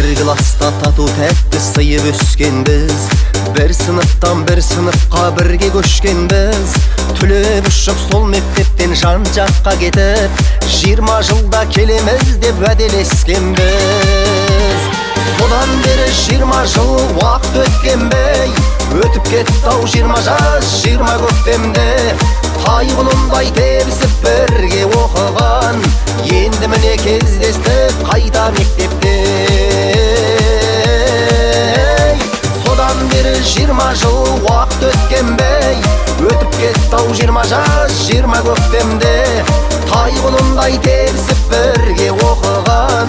Bir klasta tatu tekti sıyıp öskenbiz. Bir sınıftan bir sınıfka birge köşkenbiz. Tülüp uşup sol mektepten jan jakka ketip 20 жылда kelemiz dep vädeleskenbiz. Sodan beri 20 жыл vakt ötkenbey. Ötüp ketdi-ау 20 жаш 20 köptemde. Taygulunday tebisip birge okugan. Endi mine kezdestik qayta mektepte. Sodan beri 20 жыл vakt ötkenbey. Ötüp ketdi-ау 20 жаш 20 köptemde. Taygulunday tebisip birge okugan.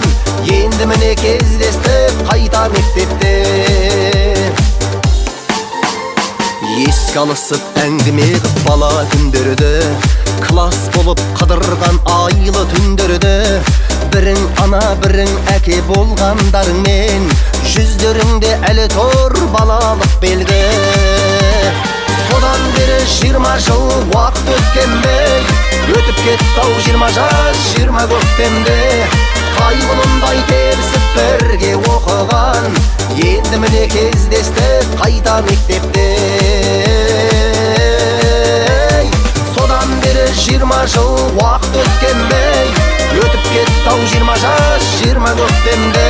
Endi mine kezdestik qayta mektepte. Eski alısıp ängime qıp bala gündörüdü. Klas bolup qıdırgan aylı tündörüdü. Birin ana birin äke bolgandaryň men. Yüzlörüňde äli tor balalyk belgi. Sodan beri 20 жыл vakt ötkenbey. Ötüp ketdi-ау 20 жаш 20 köptemde. Taygulunday tebisip birge okugan. Endi mine kezdestik qayta mektepte. Sodan beri 20 жыл vakt ötkenbey. Ötüp ketdi-ау 20 жаш 20 köptemde.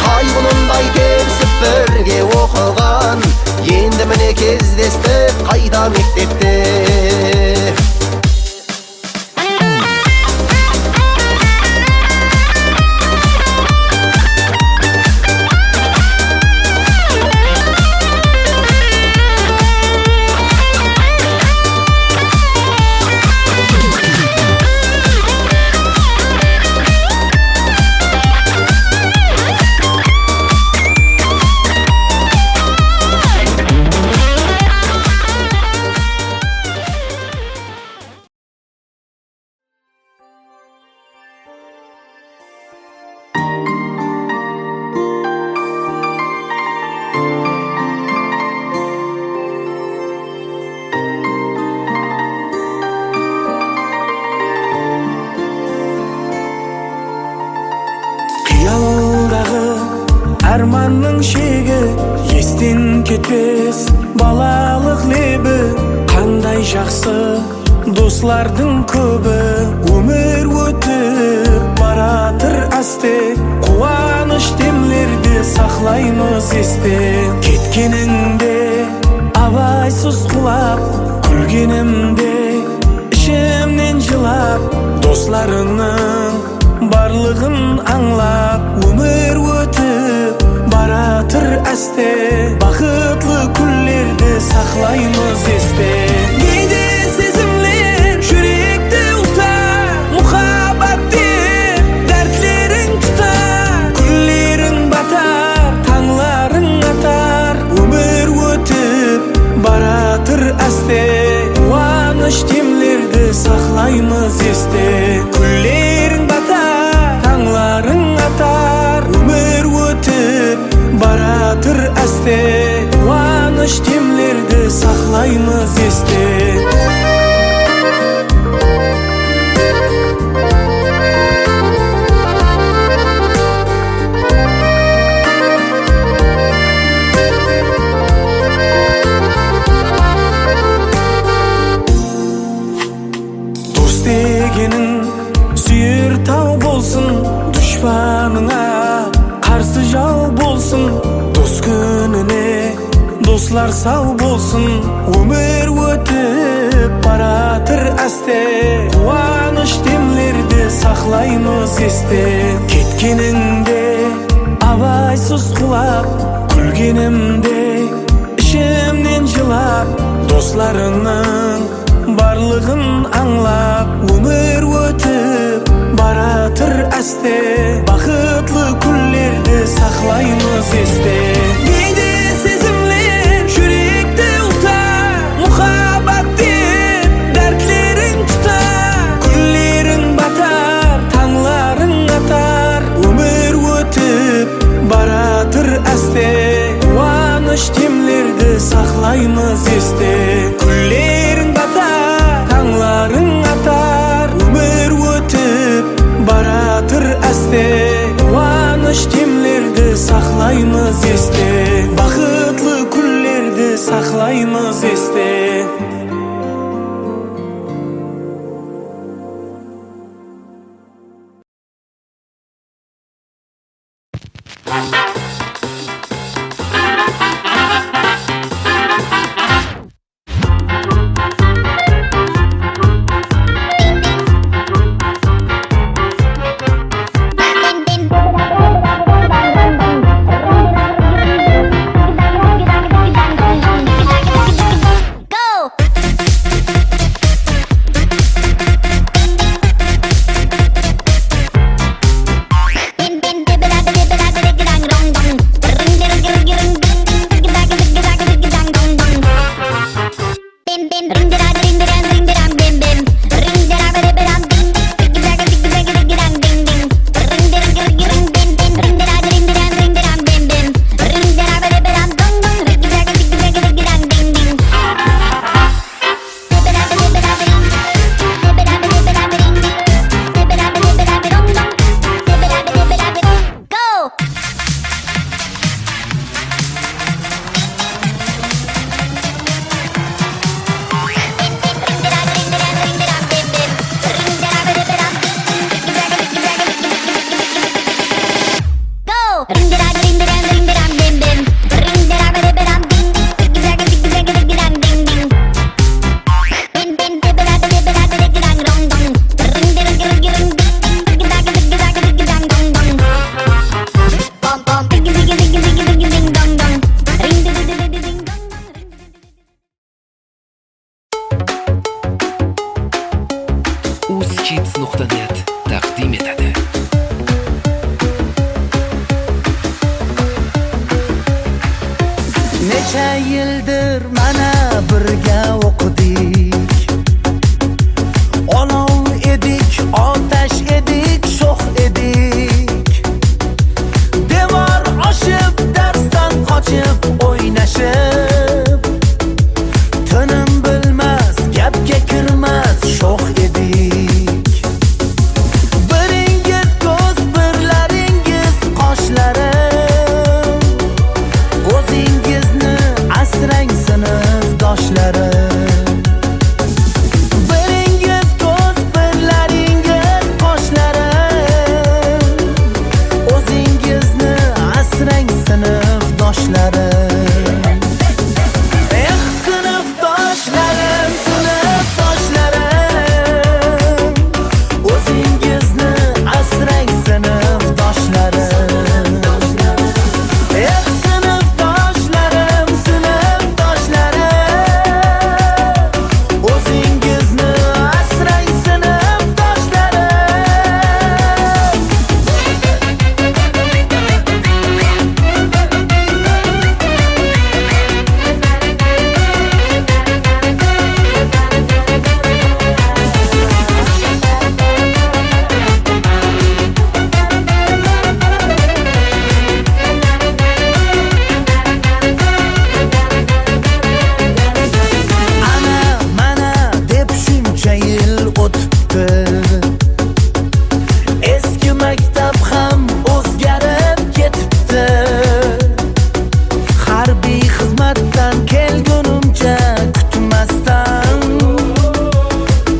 Taygulunday tebisip birge okugan. Endi mine kezdestik qayta mektepte. Armanның шегі естен кетпес балалық лебі. Қандай жақсы достардың көбі. Өмір өтіп баратыр асте. Қуаныш демлерді сақлаймыз есте. Кеткеніңде абайсыз құлап, күлгенімде ішімнен жылап. Достарының барлығын аңлап. Өмір өтіп баратыр әсте. Бақытлы күндерді сақлаймыз есте. Кейде сезімлер жүректі ұлта. Мұхаббат деп дәртлерің тұта. Күндерің батар, таңларың атар. Өмір өтіп баратыр әсте. Қуаныш демлерді сақлаймыз есте. Күндерің батар, таңларың атар. Өмір өтіп баратыр әсте. Қуаныш демлерді сақлаймыз есте. Дос дегенің сүйер тау болсын. Düşmanыңа қарсы жау болсын. Дос күніне достар сау болсын. Өмір өтіп баратыр әсте. Қуаныш демлерді сақлаймыз есте. Кеткеніңде абайсыз құлап, күлгенімде ішімнен жылап. Достарының барлығын аңлап. Өмір өтіп баратыр әсте. Бақытлы күндерді сақлаймыз есте. Кейде сезімлер жүректі ұлта. Мұхаббат деп дәртлерің тұта. Күндерің батар, таңларың атар. Өмір өтіп баратыр әсте. Қуаныш демлерді сақлаймыз есте. Күндерің батар, таңларың атар. Өмір өтіп баратыр әсте. Қуаныш демлерді сақлаймыз uzkids.net taqdim etadi. Necha yildir mana birga o'qidik, olov edik, otash edik, sho'x edik. Devor oshib, darsdan qochib, o'ynashib, tinim bilmas, gapga kirmas, sho'x edik. Biringiz ko'z, birlaringiz qoshlarim, o'zingizni asrang sinfdoshlarim. Biringiz ko'z, birlaringiz qoshlarim, o'zingizni asrang sinfdoshlarim. Eh, sinfdoshlarim, sinfdoshlarim, o'zingizni asrang sinfdoshlarim. Eh, sinfdoshlarim, sinfdoshlarim, o'zingizni asrang ana mana deb shuncha yil o'tibdi. Eski maktab ham o'zgarib ketibdi. Harbiy xizmatdan kelgunimcha kutmasdan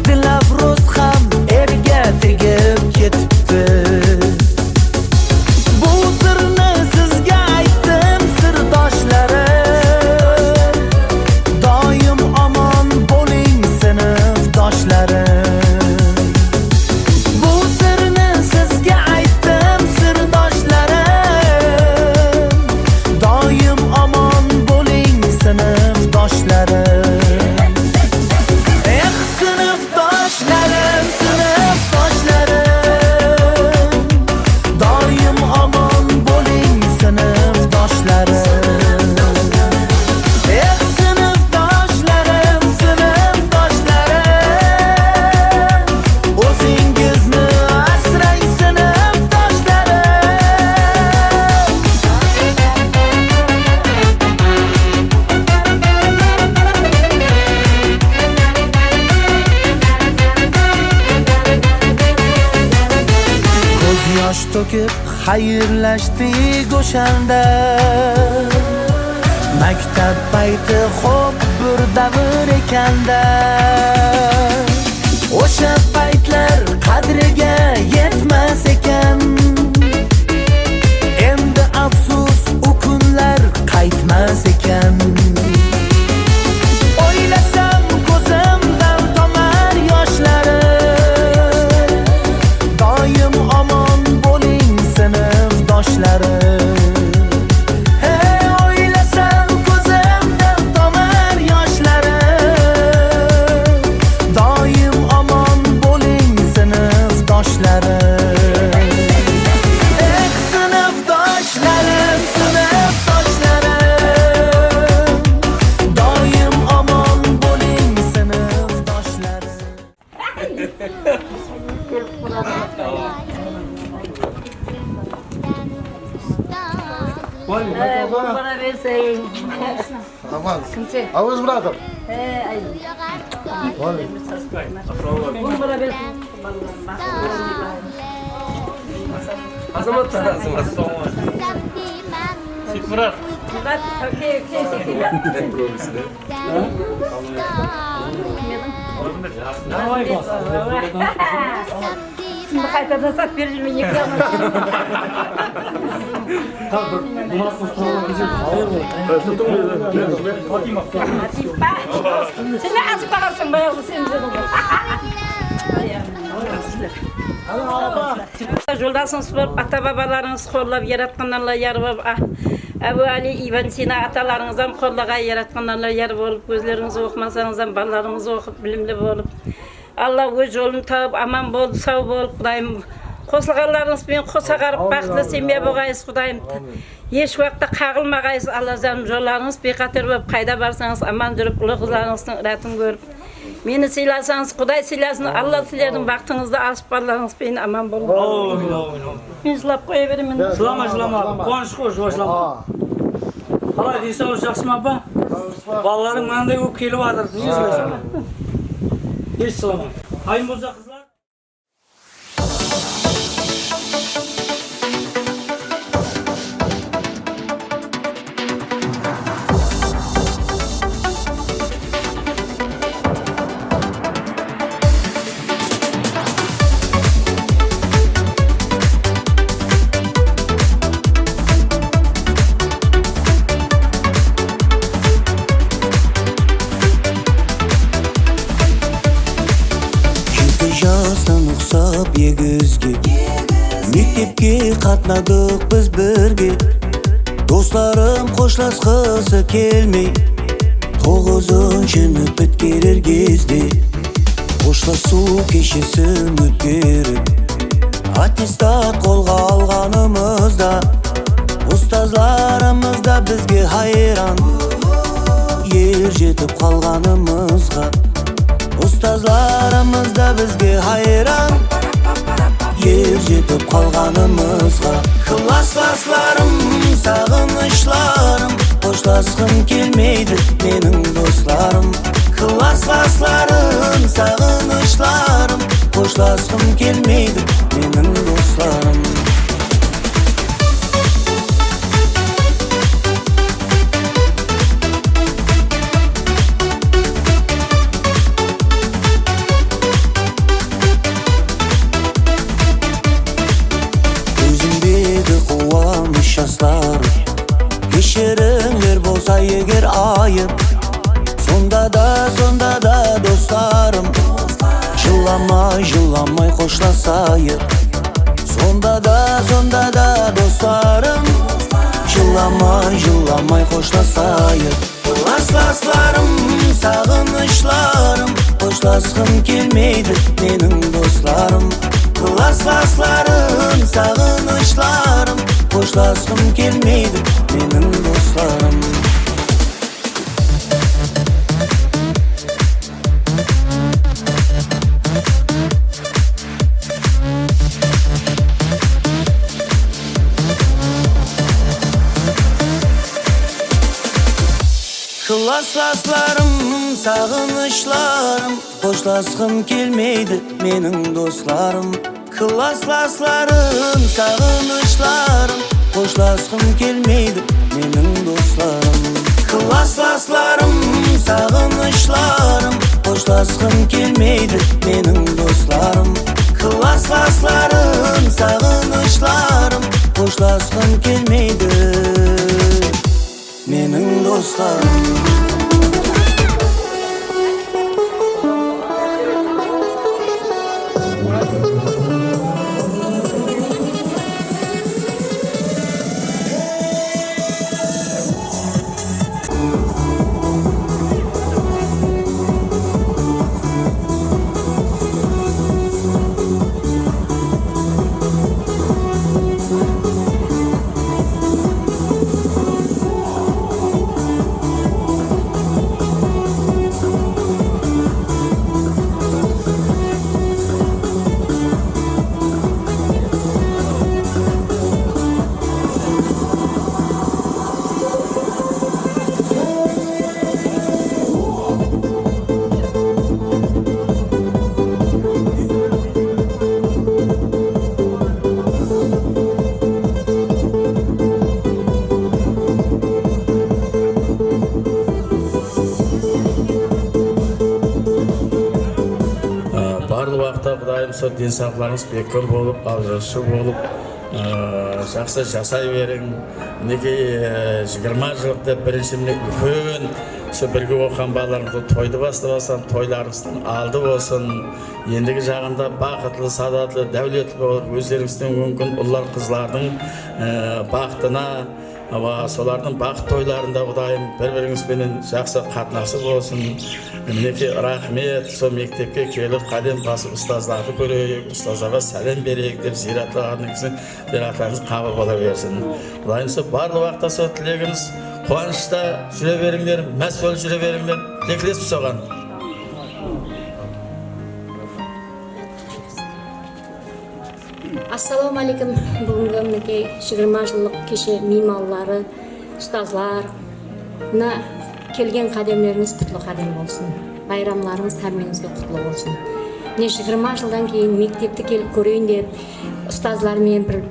Dilafruz ham erga tegib ketibdi. Bu sirni sizga aytdim, sirdoshlarim, doim omon bo'ling sinfdoshlarim. Bu sirni sizga aytdim, sirdoshlarim, doim omon bo'ling sinfdoshlarim. Eh, sinfdoshlarim, sinfdoshlarim, doim omon bo'ling sinfdoshlarim. Eh, sinfdoshlarim, sinfdoshlarim, o'zingizni asrang sinfdoshlarim. Ko'z yosh to'kib xayrlashdik o'shanda. Maktab payti xo'p bir davr ekanda. O'sha paytlar qadriga yetmas ekan. Endi toshlari Hey o'ylasam ko'zimdan tomar yoshlari Doim omon bo'ling sinfdoshlari Sinfdoshlarim Doim omon bo'ling sinfdoshlarim Bana verseyin. Aman. Kimse. Havuz bırakın. Ay. Vallahi. Bunu bana versin. Azamat tanasın. Sıfırar. Bak, okey. Şimdi kaytadan sat vereceğim yıkayamam. Sen ne az parasın bayağı sen bize Yoldasınız bulup, ata babalarınız kollab, yaratkanlarla yarı bolup, Ebu Ali, İvan Sina atalarınızdan kollağa yaratkanlarla yarı bolup, gözlerinizi okumasanızdan ballarınızı okup, bilimli bolup, Allah öz yolunu tağıp, aman bolup, sağ bolup, Kudayım, Qo'slag'anlarimiz bilan qo'saqarib baxtli semiya bo'lg'aysiz Xudoyim. Hech vaqtda qag'ilmag'aysiz Allohjon yo'llaringiz bexatar bo'lib qayda borsangiz aman yurib ulug'laringizning iratini ko'rib. Meni siylasangiz Xudoy siylasin. Alloh sizlarning vaqtingizni alib bolaringiz bilan aman bo'lsin. Amin. Men silab qo'yaveraman. Silama. Quvonch qo'sh boshlama. Qalay deysiz, yaxshimi opa? Balalaring menday o'p kelyaptir. Niye silasan? Hech silama. Hay bo'lsa qizlar. Mektepga qatnadik biz birga Do'stlarim qo'shlasqisi kelmay 9-ni bitkirar gezdi Qo'shlashuv keshisin o'tkirib Attestat qo'lga olganimizda Ustozlarimizda bizga hayron Yer jetib qolganimizga Ustozlarimizda bizga hayron Yer jetib qolganimizga Klaslaslarim, sog'inishlarim Qo'shlasqim kelmaydi mening do'stlarim Klaslaslarim, sog'inishlarim Qo'shlasqim kelmaydi mening do'stlarim Kechiringlar bo'lsa egar ayib Sonda da do'stlarim Jillamay qo'shlasayib Sonda da do'stlarim Jillamay qo'shlasayib Klaslaslarim, sog'inishlarim Qo'shlasqim kelmaydi mening do'stlarim Klaslaslarim, sog'inishlarim Qo'shlasqim kelmaydi mening do'stlarim Klaslaslarim, sog'inishlarim Qo'shlasqim kelmaydi mening do'stlarim Klaslaslarim, sog'inishlarim Qo'shlasqim kelmaydi mening do'stlarim Klaslaslarim, sog'inishlarim Qo'shlasqim kelmaydi mening do'stlarim Klaslaslarim, sog'inishlarim Qo'shlasqim kelmaydi mening do'stlarim сол денсаулықтарыңыз бекер болып, алжашы болып, жақсы жасай берің. Мінекей 20 жыл деп бірінші үлкен бірге оқыған балаларыңызды тойды бастап алсам, тойларыңыздың алды болсын. Ендігі жағында бақытлы, садатлы, дәулетлі болып, өздеріңізден мүмкін ұллар қызлардың бақытына, солардың бақыт тойларында Құдайым бір-біріңізбенен жақсы қатынасы болсын. Мінекей рахмет, сол мектепке келіп қадем басып ұстаздарды көрейік, ұстаздарға сәлем берейік деп зиратlarınız қабыл бола берсін. Құдайым сол барлық уақытта сол тілегіңіз қуанышта жүре беріңдер, мәс болып жүре беріңдер. Тілектес соған. Ассаламу алейкум. Бүгінгі мінекей 20 жылдық кеше мейманлары, ұстазлар, мына келген қадемлеріңіз құтлы қадем болсын. Байрамларыңыз әрменізге құтлы болсын. Міне 20 жылдан кейін мектепті келіп көрейін деп, ұстазлармен бір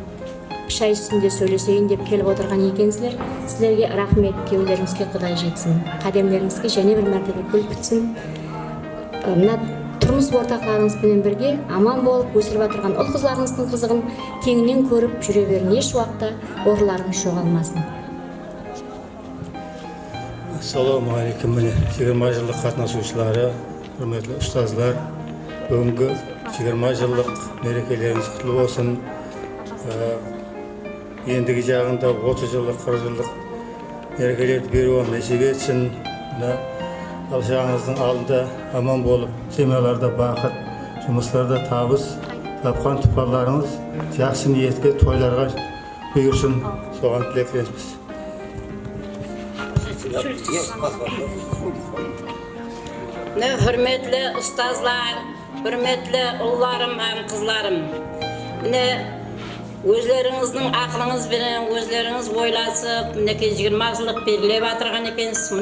шай үстінде сөйлесейін деп келіп отырған екенсіздер. Сіздерге рахмет, кеулеріңізге Құдай жетсін. Қадемлеріңізге және бір мәртебе гүл бітсін. Мына тұрмыс ортақтарыңызбен бірге аман болып өсіріп отырған ұл қыздарыңыздың қызығын теңінен көріп жүре берін. Еш уақытта орыларыңыз жоғалмасын. Ассаламу алейкум. 20 жылдық қатынасушылары, құрметті ұстазлар, бүгінгі 20 жылдық мерекелеріңіз құтты болсын. Ендігі жағында 30 жылдық, 40 жылдық мерекелерді беруін нәсіп етсін. Алшағыңыздың алдында аман болып, семьяларда бақыт, жұмыстарда табыс, тапқан тұпарларыңыз жақсы ниетке тойларға бұйырсын. Соған тілектеспіз. Hürmetli ustazlar, hürmetli ұлларым, қызларым. Өзлеріңіздің ақылыңыз бен өзлеріңіз ойласып, 20 жылдық белгілеп атырған екенсіз.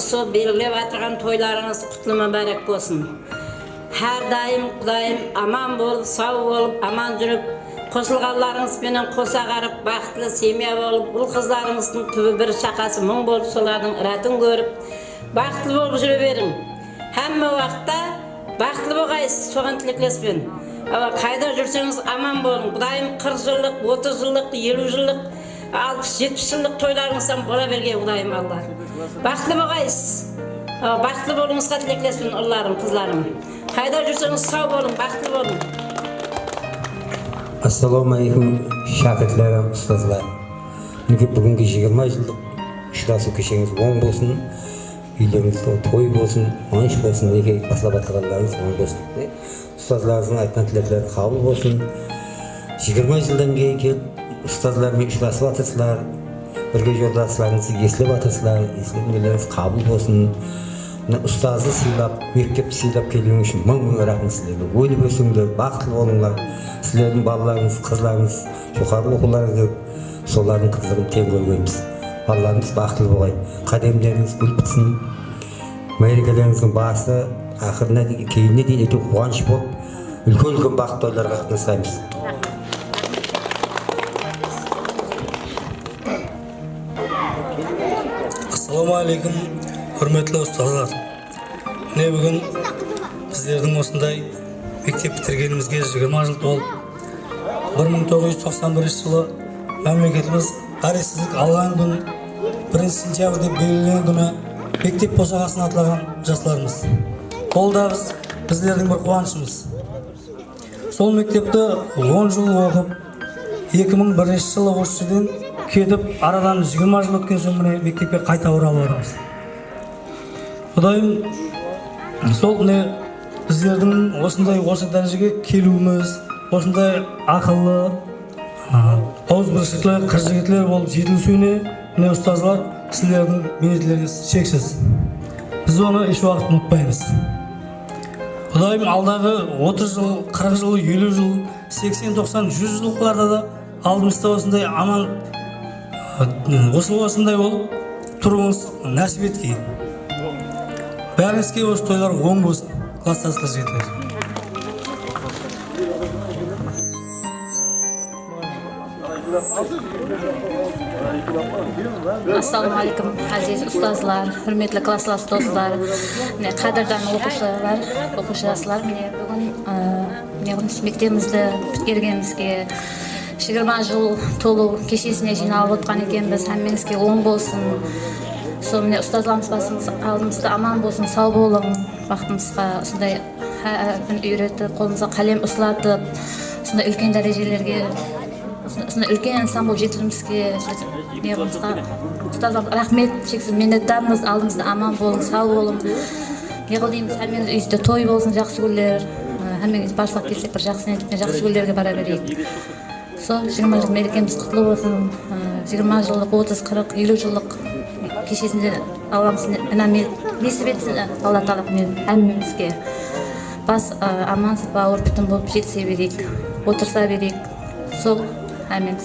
Сол белгілеп атырған тойларыңыз құтлы мүбәрек болсын. Әр дайым Құдайым аман болып, сау болып, аман жүріп, қосылғанларыңызбенен қоса қарып, бақытлы семья болып, ұл қыздарыңыздың түбі бір шақасы мұң болып, солардың ірәтін көріп, бақытлы болып жүре берің. Әмме уақытта бақытлы болғайсыз, соған тілектеспін. Қайда жүрсеңіз аман болың. Құдайым 40 жылдық, 30 жылдық, 50 жылдық, 60-70 жылдық тойларыңыздан бола берге Құдайым Алла. Бақытлы болғайсыз. Бақытлы болуыңызға тілектеспін, ұлларым, қызларым. Қайда жүрсеңіз сау болың, бақытлы болың. Ассаламу алейкум, шәкіртлерім, ұстазлар. Бүгінгі 20 жылдық ұшырасу кешеңіз оң болсын, үйлеріңізде той болсын, қуаныш болсын, неге бастап атқандарыңыз оң болсын. Ұстазларыңыздың айтқан тілектері қабыл болсын. 20 жылдан кейін келіп, ұстазлармен ұшырасып атырсыздар, бірге жолдастарыңызды еслеп атырсыздар, еслемелеріңіз қабыл болсын. Ұстазы сыйлап, мектеп сыйлап келуің үшін мың-мың рахмет сіздерге. Өліп өсіңдер, бақытлы болыңдар. Сіздердің балаларыңыз, қызларыңыз, жоғары оқуларыңызды, солардың қызығын тең көргенбіз. Балаларыңыз бақытлы болғай, қадемдеріңіз гүл бітсін. Мерекелеріңіздің басы ақырына кейінне дейін өте қуаныш болып, үлкен-үлкен бақыт тойларға қатынасамыз. Ассаламу алейкум, hürmetli ұстазлар. Міне бүгін біздердің осындай мектеп бітіргенімізге 20 жыл толып, 1991 жылы мемлекетіміз тәуелсіздік алған күн 1 сентябрь деп белгіленген күні мектеп босағасын атылған жастарымыз. Ол да біздердің бір қуанышымыз. Сол мектепті 10 жыл оқып, 2001 жылы осы жерден кетіп, арадан 20 жыл өткен соң міне мектепке қайта оралып отырмыз. Құдайым, сол біздердің осындай осы дәрежеге келуіміз, осындай ақыллы, ауызбіршілік, қыржігітлер болып жетілісуіне, міне ұстазлар, сіздердің минетлеріңіз шексіз. Біз оны еш уақыт ұмытпаймыз. Құдайым, алдағы 30 жыл, 40 жыл, 50 жыл, 80, 90, 100 жылқыларда да алдымызда осындай аман, осындай болып тұруыңыз нәсіп еткей. Бәріңізге осы тойлар оң болсын, класстас қыз-жігіттер. Ассаламу алейкум, азиз ұстазлар, hürmetli класстас достар, қадірдан оқушылар, бүгін мектебімізді бүткергенімізге 20 жыл толу кешесіне жиналып отқан екенбіз. Әмеңізге оң болсын. Сол міне ұстазларымыз алдымызда аман болсын, сау болың. Вақытымызға осындай үйретіп, қолымызға қалем ұстатып, сондай үлкен дәрежелерге, сондай үлкен инсан болып жетуімізге ұстазларымызға рахмет, шексіз миннеттармыз. Алдымызда аман болың, сау болың. Не қылдейміз, әмеңіз үйізде той болсын, жақсы күндер. Әмеңіз барсақ келсек бір жақсы күндерге бара берейік. Сол 20 жыл мерекеміз құтлы болсын. 20 жылдық, 30, 40, 50 жылдық кешесінде Алламыз несіп етсін. Алла тағала әмемізге бас аман бауыр бүтін болып жетсе берейік, отырса берейік. Сол әмеміз.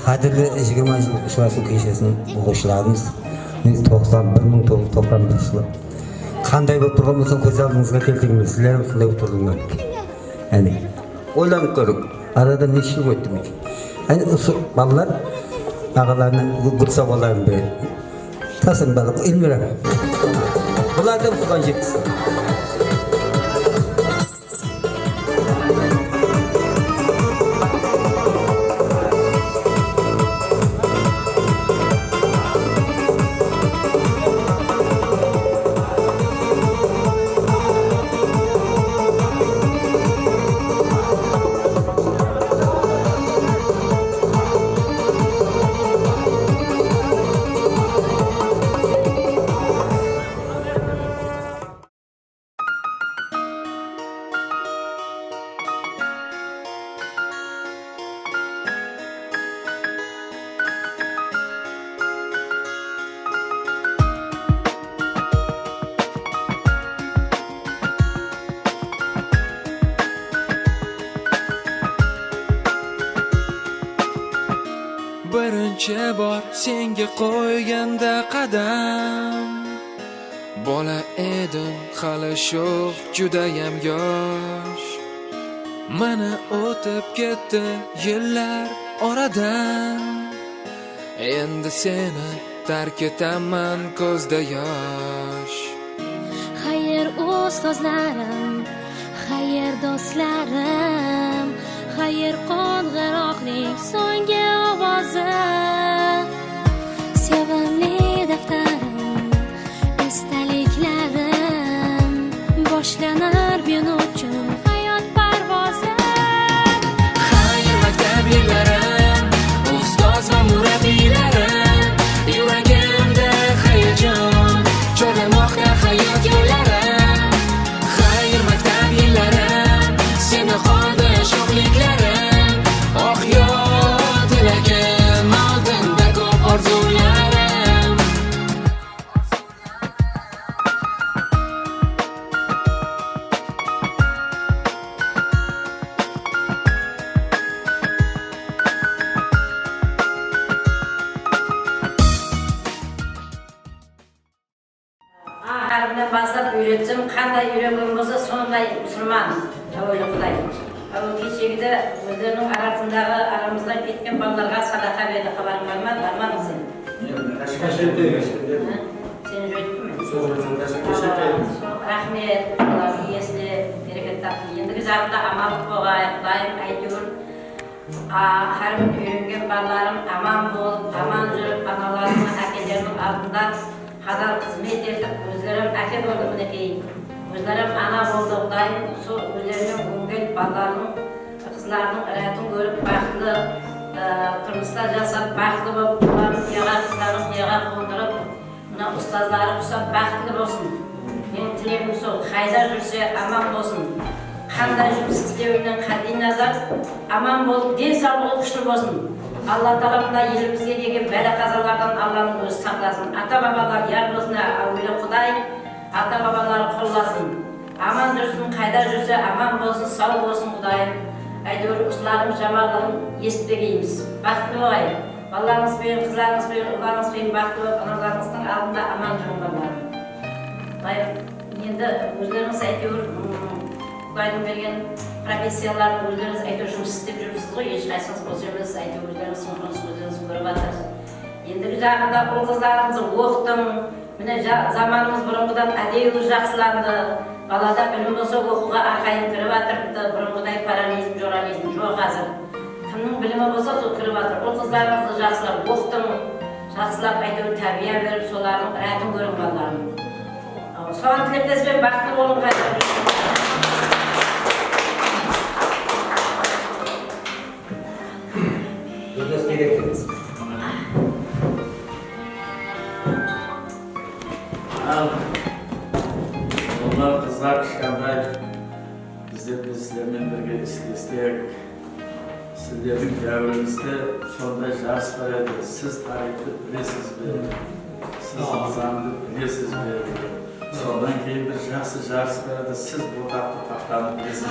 Қадірлі 20 жыл ұшырасу кешесінің оқушыларымыз 1991 жылы қандай болып тұрған болсын көз алдыңызға келтіріңіз. Сіздер қандай болып тұрдыңыз? Әне, ойланып көріп, арада неше жыл өтті ме? Әне, осы балалар ағаларына гүл сауаларын береді. Тасын балық, Эльмира. Бұларды бұған жеткізді. Birinchi bor senga qo'yganda qadam, bola edim hali sho'x, judayam yosh. Mana o'tib ketdi yillar oradan, endi seni tark etaman ko'zda yosh. Xayr ustozlarim, xayr do'stlarim, xayr qo'ng'iroqning so'nggi ovozi. Sevimli daftarim, estaliklarim, boshlanar men uchun hayot parvozi. Xayr maktab yillarim, ustoz va murabbiylarim, yuragimda hayajon chorlamoqda hayot yo'llarim. Xayr maktab yillarim, seni qoldi sho'xliklarim, oh yod tilagim, oldinda ko'p orzularim. Harbinden başlap öğrettim. Qanday öğrengen bolsa sonday Müslüman. Öyle Xuday. O kechagida o'zlarining arasındagi aramızdan ketgan bolalarga sadaqa berdi. Xabaring bormi? Bormading sen? Sen jo'ytdingmi? Rahmet. Alloh iyesini bereket topsin. Endigi zavda amal qilg'ay, Xudoyim aytgur. Har bir öğrengen bolalarım aman bo'lib, aman yurib, analarining, akalarimning oldida qadar xizmat etib, o'zlarim aka bo'ldi bunday. O'zlarim ana bo'ldi, Xudoyim shu o'zlarining o'ngil bolalarning, qizlarning hayotini ko'rib baxtli turmushlar jasab, baxtli bo'lib, ularning yig'a qizlarini yig'a qo'ndirib, mana ustozlari bo'lsa baxtli bo'lsin. Men tilegim shu, qayda yursa aman bo'lsin. Qanday жұмыс істеуінен qat'iy nazar aman bo'lib, den sog'lig'i kuchli bo'lsin. Allah Teala yerimizga kelgan bala qazolardan Allohning o'zi saqlasin. Ata babalar yar bo'lsin, avliyo Xudoy ата-бабалары қолдасын. Аман жүрсін, қайда жүрсе аман болсын, сау болсын Құдайым. Әйтеуір ұсыларың жамалығын естпегейміз. Бақытты болайын. Балаңызбен, қызларыңызбен, ұларыңызбен бақытты болып, аналарыңыздың алдында аман жүрің балаларым. Енді өздеріңіз әйтеуір Құдайдың берген профессияларын өздеріңіз әйтеуір жұмыс істеп жүрсіз ғой, ешқайсыңыз бос емес, әйтеуір өздеріңіз көріп жатырсыз. Ендігі жағында ұл қыздарыңызды оқытың. Міне заманымыз бұрынғыдан әдейі жақсыланды. Балада білім болса оқуға ақайын кіріп жатыр. Бұрынғыдай парализм, жорализм жоқ қазір. Кімнің білімі болса сол кіріп жатыр. Ұл қыздарыңызды жақсылап оқытың. Жақсылап әйтеуір тәрбие беріп, солардың рәтін көрің балаларым. Соған тілектеспен бақытты болың қайда. Onlar kızlar kışkanday bizler sizlerle birge isteyek. Sizlerin devrinizde sonunda jars var edi. Siz tarihte bilesiz mi? Siz nizamda bilesiz mi? Sondan keyin bir jars var edi. Siz bu taxtani bilesiz mi?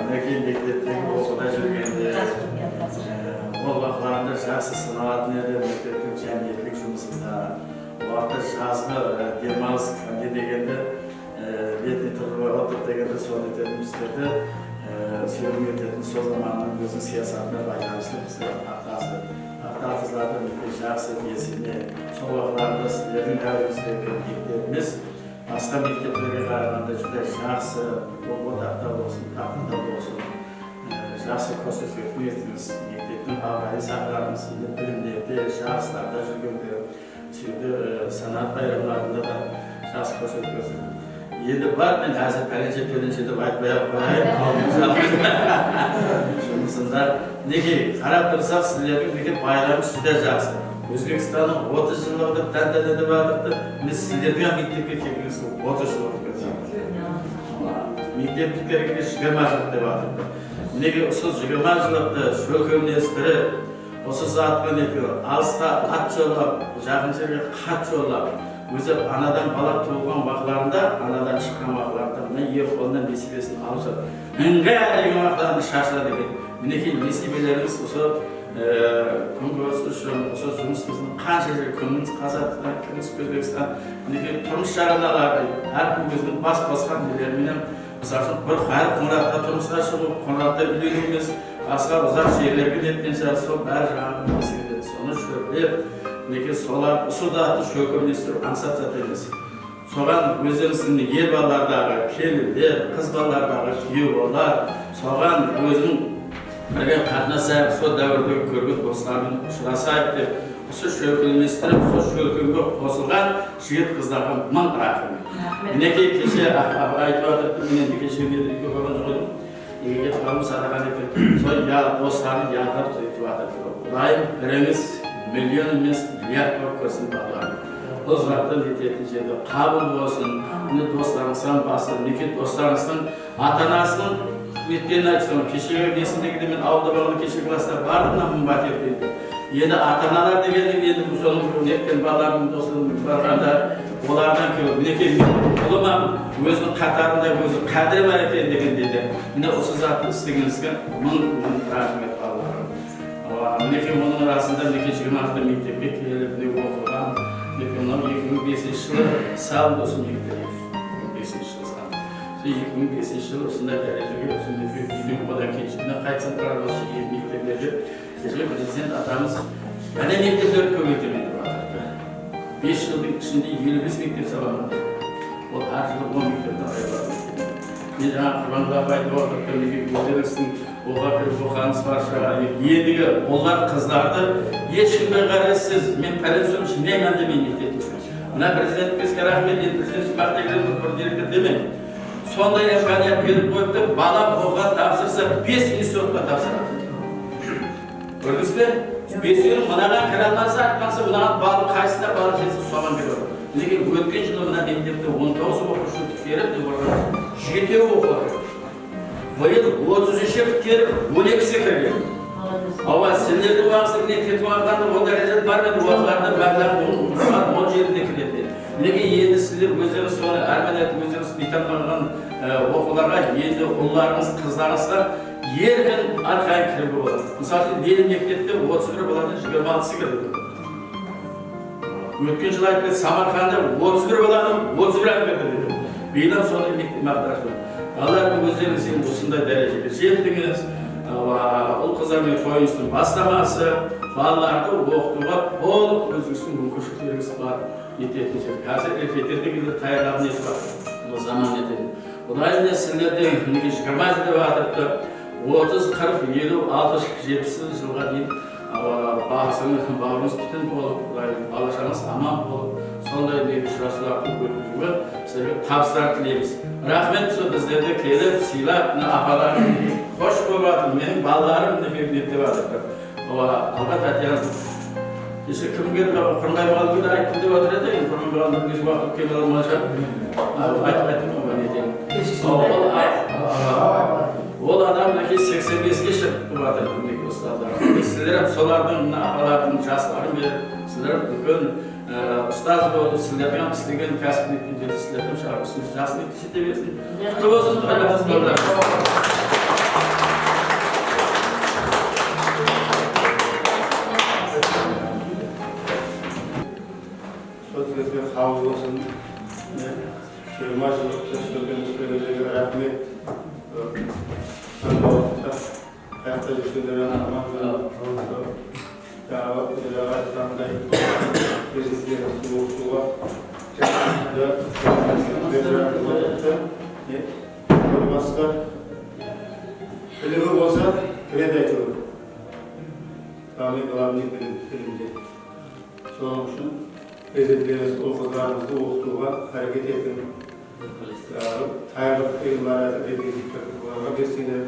Nekin mektepteki okuda жүргенде ол вақытlarında жақсы сыналатын еді мектептің жәмиеттік жұмысында. Уақытта жазғы демалыс не дегенде летний трудовой отдых дегенде сол ететін біздерді сүйрім ететін сол заманның өзінің саясатына байланысты біздер ата қызлардың жақсы есіне сол вақытlarında сіздердің дәуіріңіздегі мектебіміз басқа мектептерге қарағанда жүдә жақсы оқуда болсын, тақында болсын, жақсы көрсететін еттіңіз. Мектептің ағайын сақларымыз, білімдерде, жарыстарда жүргенде, сөйді санат байрамдарында да жақсы көрсеткізді. Енді бар, мен әзір пәленше төленше деп айтпай-ақ барайын, жұмысында. Неге қарап тұрсақ, сіздердің неге байрамыз жүдә жақсы. Өзбекстанның 30 жылдығы тәнтәді деп жатырды. Біз сіздердің мектепке келгеніңіз 30 жылдық өтсеңіз. Мектептіктерге 20 жылдық деп жатырды. Неге осы 20 жылдықты шөлкемдестіріп, осы затқа алысқа ат жоллап, жақын жерге қат жоллап, өзі анадан бала туылған уақытларында, анадан шыққан уақытларында мына ер қолынан несібесін алып жатыр. Үнге деген уақытларында шашылады екен. Мінекей несібелеріңіз осы күнгөз үшін, осы жұмысымыздың қанша жерге көміңіз Қазақстан, көміңіз Өзбекстан, мінекей тұрмыс жараналары, әркім өзінің бас қосқан нелеріменен, мысалы үшін бір қайыр қоңыратқа тұрмысқа шығып, қоңыратта үйленуіміз, басқа ұзақ жерлерге неткен шығар, сол бәрі жаңағы мәселелер. Соны шөрлеп, мінекей солар ұсырдатып шөкемдестіріп аңсап жатырмыз. Соған өздеріңіздің ер балалардағы келіндер, қыз балалардағы күйеулер, соған өзінің бірге қатынасайық, сол дәуірдегі көрген достармен ұшырасайық деп, осы шөкемдестіріп, сол шөкемге қосылған жігіт қыздарға мың рахмет. Мінекей кеше айтып жатырды, мен кеше үйге болған жоқ едім. Үйге кетіп қалым садақат етіп, сол достарын ядап сөйтіп жатырды. Құдайым біріңіз миллион емес, миллиард болып көрсін балаларым. Бұл заттан ететін жерде қабыл болсын, достарыңыздан басын, мекет достарыңыздың ата-анасының өткенін айтсам, кешегі несіндегі мен ауылда болған кешегі класстар бардым намын батер дейді. Енді ата-аналар дегенде енді соның неткен балалардың достарын барғанда олардан көріп, мінекей ұлымам өзінің қатарында өзі қадірі бар екен деген деді. Міне осы затты істегеніңізге мың рахмет балаларым. Мінекей мұның арасында мінекей 20-қты мектепке келіп оқыған, мінекей 2005 жылы сал осы мектеп. 2005 жылы осындай дәрежеге осындай үйдің одан кешігіне қайтсын тұрарлығы мектептерге кеше президент атамыз әне мектептер көбейтемейді батырды. 5 жылдың ішінде 55 мектеп саламын. Ол әр жылы 10 мектепті аяғылады. Мен жаңа құрбанға айтып отырды, өздеріңіздің оға кіріп оқаңыз бар шығар. Ендігі олар қыздарды ешкімге қарайсыз, мен пәлен жинаймын демей мектепті. Мына президентімізге рахмет, президент мақтагілер бір директор демей. Сондай имканият беріп қойыпты, бала оқуға тапсырса 5 институтқа тапсырады. Көрдіңіз бе? 5-інің мынаған кіре алмаса, айтқанса, мынаған балы қайсында балы жетсін соған береді. Неге өткен жылы мына мектепте 19 оқушы теріп, 7 оқуға. Биыл 33 теріп, 12-сі кірген. Ава сендерді уақытсыз кетіп қалғанда ол дәрежеде бар еді уақытларда барлығы 10 жерінде кіреді. Неге енді сіздер өздеріңіз соны әрменет өздеріңіз бейтанған оқуларға енді ұлдарыңыз, қыздарыңызға еркін арқайын кіруге болады. Мысалы, Ленин мектепте 31 баланың 26-сы кірді. Өткен жылы айтып Самарқанда 31 баланың 31-і кірді деді. Биылдан соны мақташы. Балалардың өздеріңіз енді осындай дәрежеге жетдіңіз. Ұл қыздармен тойыңыздың бастамасы, балаларды оқытуға толық өзіңіздің мүмкіншіліктеріңіз бар ететін жер. Қазір репетиторды таяғап несі бар, бұл заман етеді. Одан енді сіздерде 20 жылдап атыпты, 30, 40, 50, 60, 70 жылға дейін бауырыңыз бүтін болып, балашаңыз аман болып, сондай ұшырасуларды өткізуге сіздерге табыстар тілейміз. Рахмет, біздерде келіп, сыйлап, апаларым қош болатын, менің балаларым деп жатыр. Алға Татьяна, кеше кім келіп құрмай балды айтты деп отыр еді, құрмай балды кеш уақыт келіп алмаша, айтып оған етейін. Ол адам 85-ге шығып жатыр, ұстаздар. Сіздер солардың апалардың жастарын беріп, сіздер үлкен ұстаз болып, сіздермен істеген кәсіптік жетістіктердің шығарып, жасын жете берсін. Құтты болсын, қайраттыс болыңдар. Sözlerine kabul olsun. 20 yıllık teşkilatın üstlerine rahmet. Hayatta düşündüren aman davet edilen bizimkilerin soğukluğa olmazsa bilimi olsa kredi edilir. Tabi kalanlık bilimde. Sormuşum. Bizimkilerimiz okuzlarımızda okuduğuna hareket edin. Hayırlı kıyımlara dediğimizde besine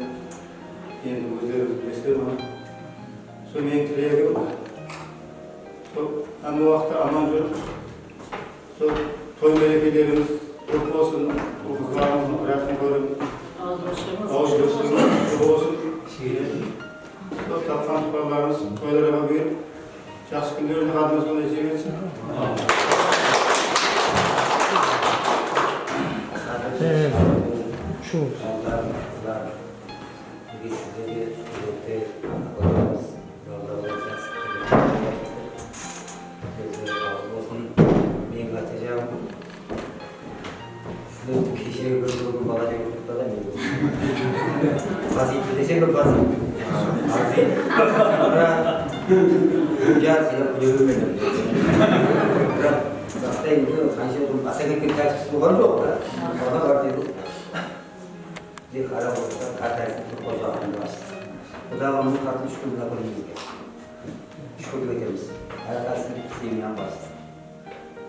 kendi gözlerimiz beslerim. Sonra en tileyim. Ama vakti aman görüp toy melekelerimiz çok olsun, okuzlarımızın bırakın görün. Ağustos'un çok olsun. Tatlan tutarlarımız toylara büyük. Yaxşı günlerde kadınız bunu izleyebilsin. Şu. Biz sizleri birlikte yapacağız. Yolda olacağız. Gözleri bağlı olsun. Ben atacağım. Sizler bu kişiye gördüğüm bana yokluğunda da mıydı? Vaziyeti desek mi vaziyeti? Ya silah beliau berat. Sampai itu masih belum pasang kita semua dulu kan. Orang berarti itu. Dia kalau kata itu pojok bebas. Udah kamu kartu sekolah pergi. Sekolah terus. Ada sini yang bas.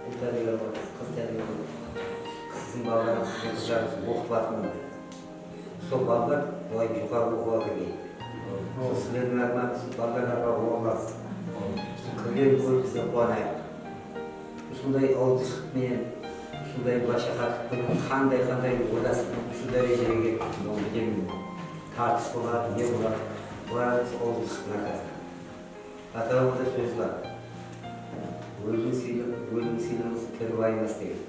Kita juga kerja di Zimbabwe kerja buat partner. So banget, mau juga buat lagi. Sesungguhnya sebagai apa orang kalian pun bisa buat. Şunday alışıkmen, şunday başakat, kanday odası, şu dereceye gelmiyor. Tartışmalar, ne var? Var alışıklar. Atamızda söz var. Ölüm silahımız terbayımız değil.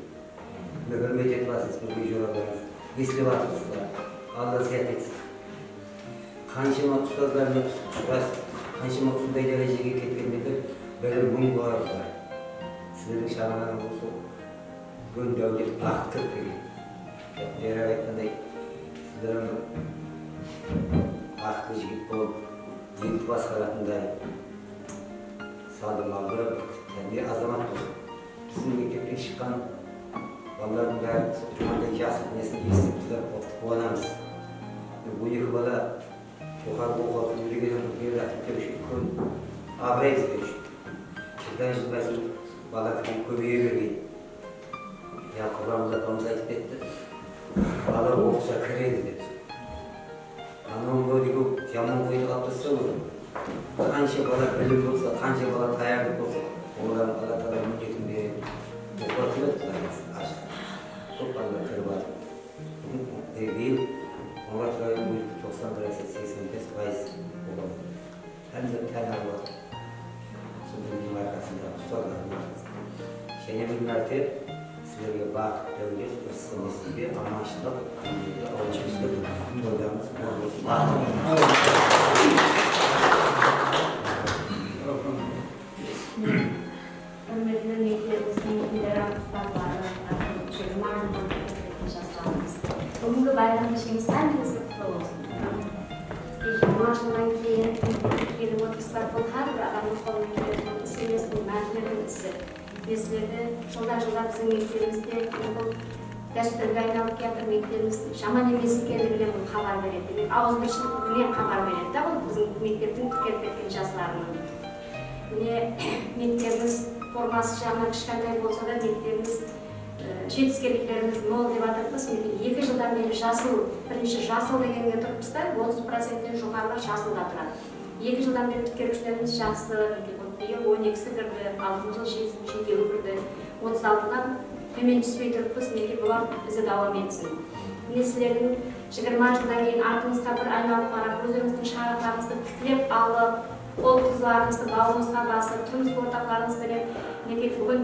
Ne görmeyecek vasıfsız bir gücü olabilir. Visli vasıfsızlar. Allah ziyaret etsin. Kanşıma ustazlarını tutuşturaz, kanşıma şunday dereceye ketkenmedir. Böyle bunu var. Sizlerin şahane olsun, gün devlet baktır gibi. Diğer ayetinde sizlerin baktı gibi olup, yiyip baskaratında saldırmaları bir azamat olsun. Bizim mektepten çıkan balların da şu yastık nesini yiyip bizler kullanamız. Bu yıkıbada yukarıda okul yürüyen bir rakipte bir gün abrayız demiş. Çıktan çıkmasın. Bala köpeğe verdi. Ya Kur'an'da yapmamıza etti. Bala okusa kredi dedi. Anam böyle bu yaman boyunu kaptırsa olur. Kanca bala bilim olsa, kanca bala tayarlık olsa, oradan Allah Teala mülketin bir okutulur tutarız aşk. Çok bala kırbar. Değil. Allah Teala'nın mülkü 90 derece 85 faiz olur. Sözümüzün arkasında ustalarımız. Және bir mərtə sizlərə bax, dövlət ısınmasıdır, amaçlıq, ölçüsüdür, programımız olsun. Hürmetli mekterimizin lideran ustazları, Şırmanlı'nın yaşaslarımız. Bugünkü bayramlaşımız hangisi kutlu olsun. Maaşından keyin kelib o'tirsalar, bu har bir odamning qo'lidan keladigan ish emas, bu mardlarning ishi. Bizlarda жылдар bizning mektabimizda bu dasturga aylanib kelgan mektabimiz shamon emas ekanligidan bu xabar beradi. Demak, ovoz berishni ham xabar beradi-da, bu bizning maktabdan kelib ketgan yoshlarning. Mine mektabimiz formasi жағынан kichkantay bo'lsa-da, mektabimiz жетіскерліктеріміз мол деп атырмыз. 2 жылдан бері жасыл, бірінші жасыл дегенге тұрыппыз да, 30%-тен жоғарылар жасылда тұрады. 2 жылдан бері түкерушілеріміз жақсы, 12-сі кірді, 6 жыл 7-ші кірді, 36-дан төмен түспей тұрыппыз, неге бұлар бізді давам етсін. Міне сіздердің 20 жылдан кейін артыңызға бір айналып қарап, өзіңіздің шарықтарыңызды тіктілеп алып, ол қызларыңызды бауырыңызға басып, тұрмыс ортақтарыңызбенен неге бүгін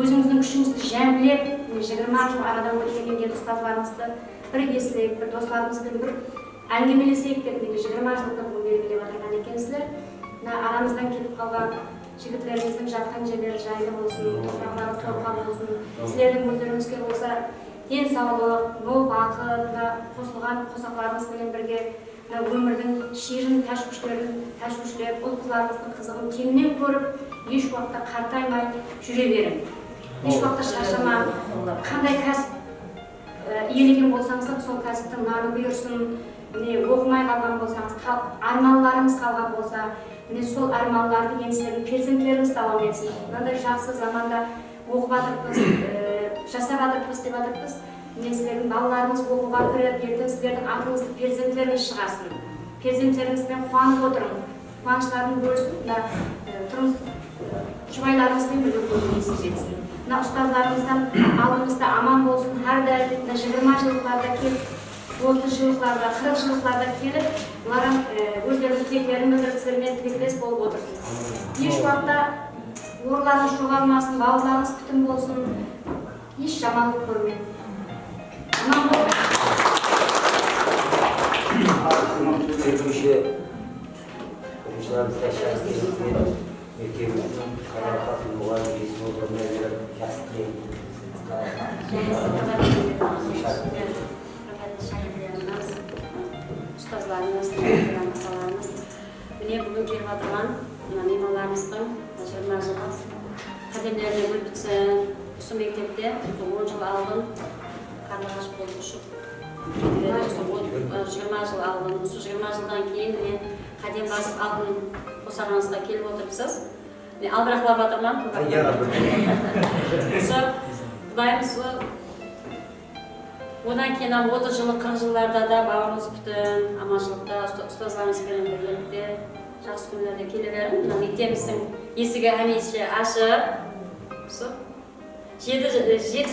өзіңіздің күшіңізді жәмлеп, 20 жыл арадан өткеннен кейін ұстазларыңызды бір еслейік, бір достарымызбен бір әңгімелесейік деп 20 жылдық бұл белгілеп отырған екенсіздер. Арамыздан кетіп қалған жігітлеріміздің жатқан жерлері жайлы болсын, топырақтары торқа болсын, сіздердің өздеріңізге болса денсаулық, мол бақыт, қосылған қосақларыңызбен бірге өмірдің шерін тәшвішлеп, ұл қызларымыздың қызығын кеңінен көріп, еш уақытта қартаймай жүре берің. Еш уақытта шаршама, қандай кәсіп иелеген болсаңыз, сол кәсіптің наны бұйырсын, оқымай қалған болсаңыз, арманларыңыз қалған болса, сол арманларды енсілердің перзенттеріңіз давам етсін. Мынандай жақсы заманда оқып жатырмыз, жасап жатырмыз деп жатырмыз. Сіздердің балаларыңыз оқуға кіріп, ертең сіздердің атыңызды перзенттеріңіз шығарсын. Перзенттеріңізбен қуанып отырың, қуаныштарын бөлісіп, тұрмыс жұбайларыңызбен бірге көргеніңіз жетсін. Ұстаздарыңыздан алдымызда аман болсын, әрдайым 20 жылықтарда келіп, 30 жылықтарда, 40 жылықтарда келіп, оларға өздерінің тілектерін білдіріп, сіздермен тілектес болып отырсын. Еш уақытта орларыңыз жоғалмасын, бауырларыңыз күтім болсын, еш жамандық көрмейді. Аман болсын. Sevgili okuyucularımızda şahsiyetini mektemimizin kararlatın olan birisi olduğuna göre şahsiyetini Ustazlarımız, atalarımız. Mine bugün kelip atırgan memalarımыздың 20 жылға kademlerine gül bitsin. Осы мектепте 10 жыл алдын Қарлығаш болып ұшып. 20 жыл алдын, осы 20 жылдан кейін мен қадем басып алдын қосағаныңызға келіп отырыпсыз. Мен албырақлап жатырман. Құдайымыз одан кейін 30 жылы 40 жылдарда да бауырыңыз бүтін, аманшылықта, ұстазларыңызбен біргелікте, жақсы күндерде келе берің. Мектебіміздің есігі әмейше ашық. 7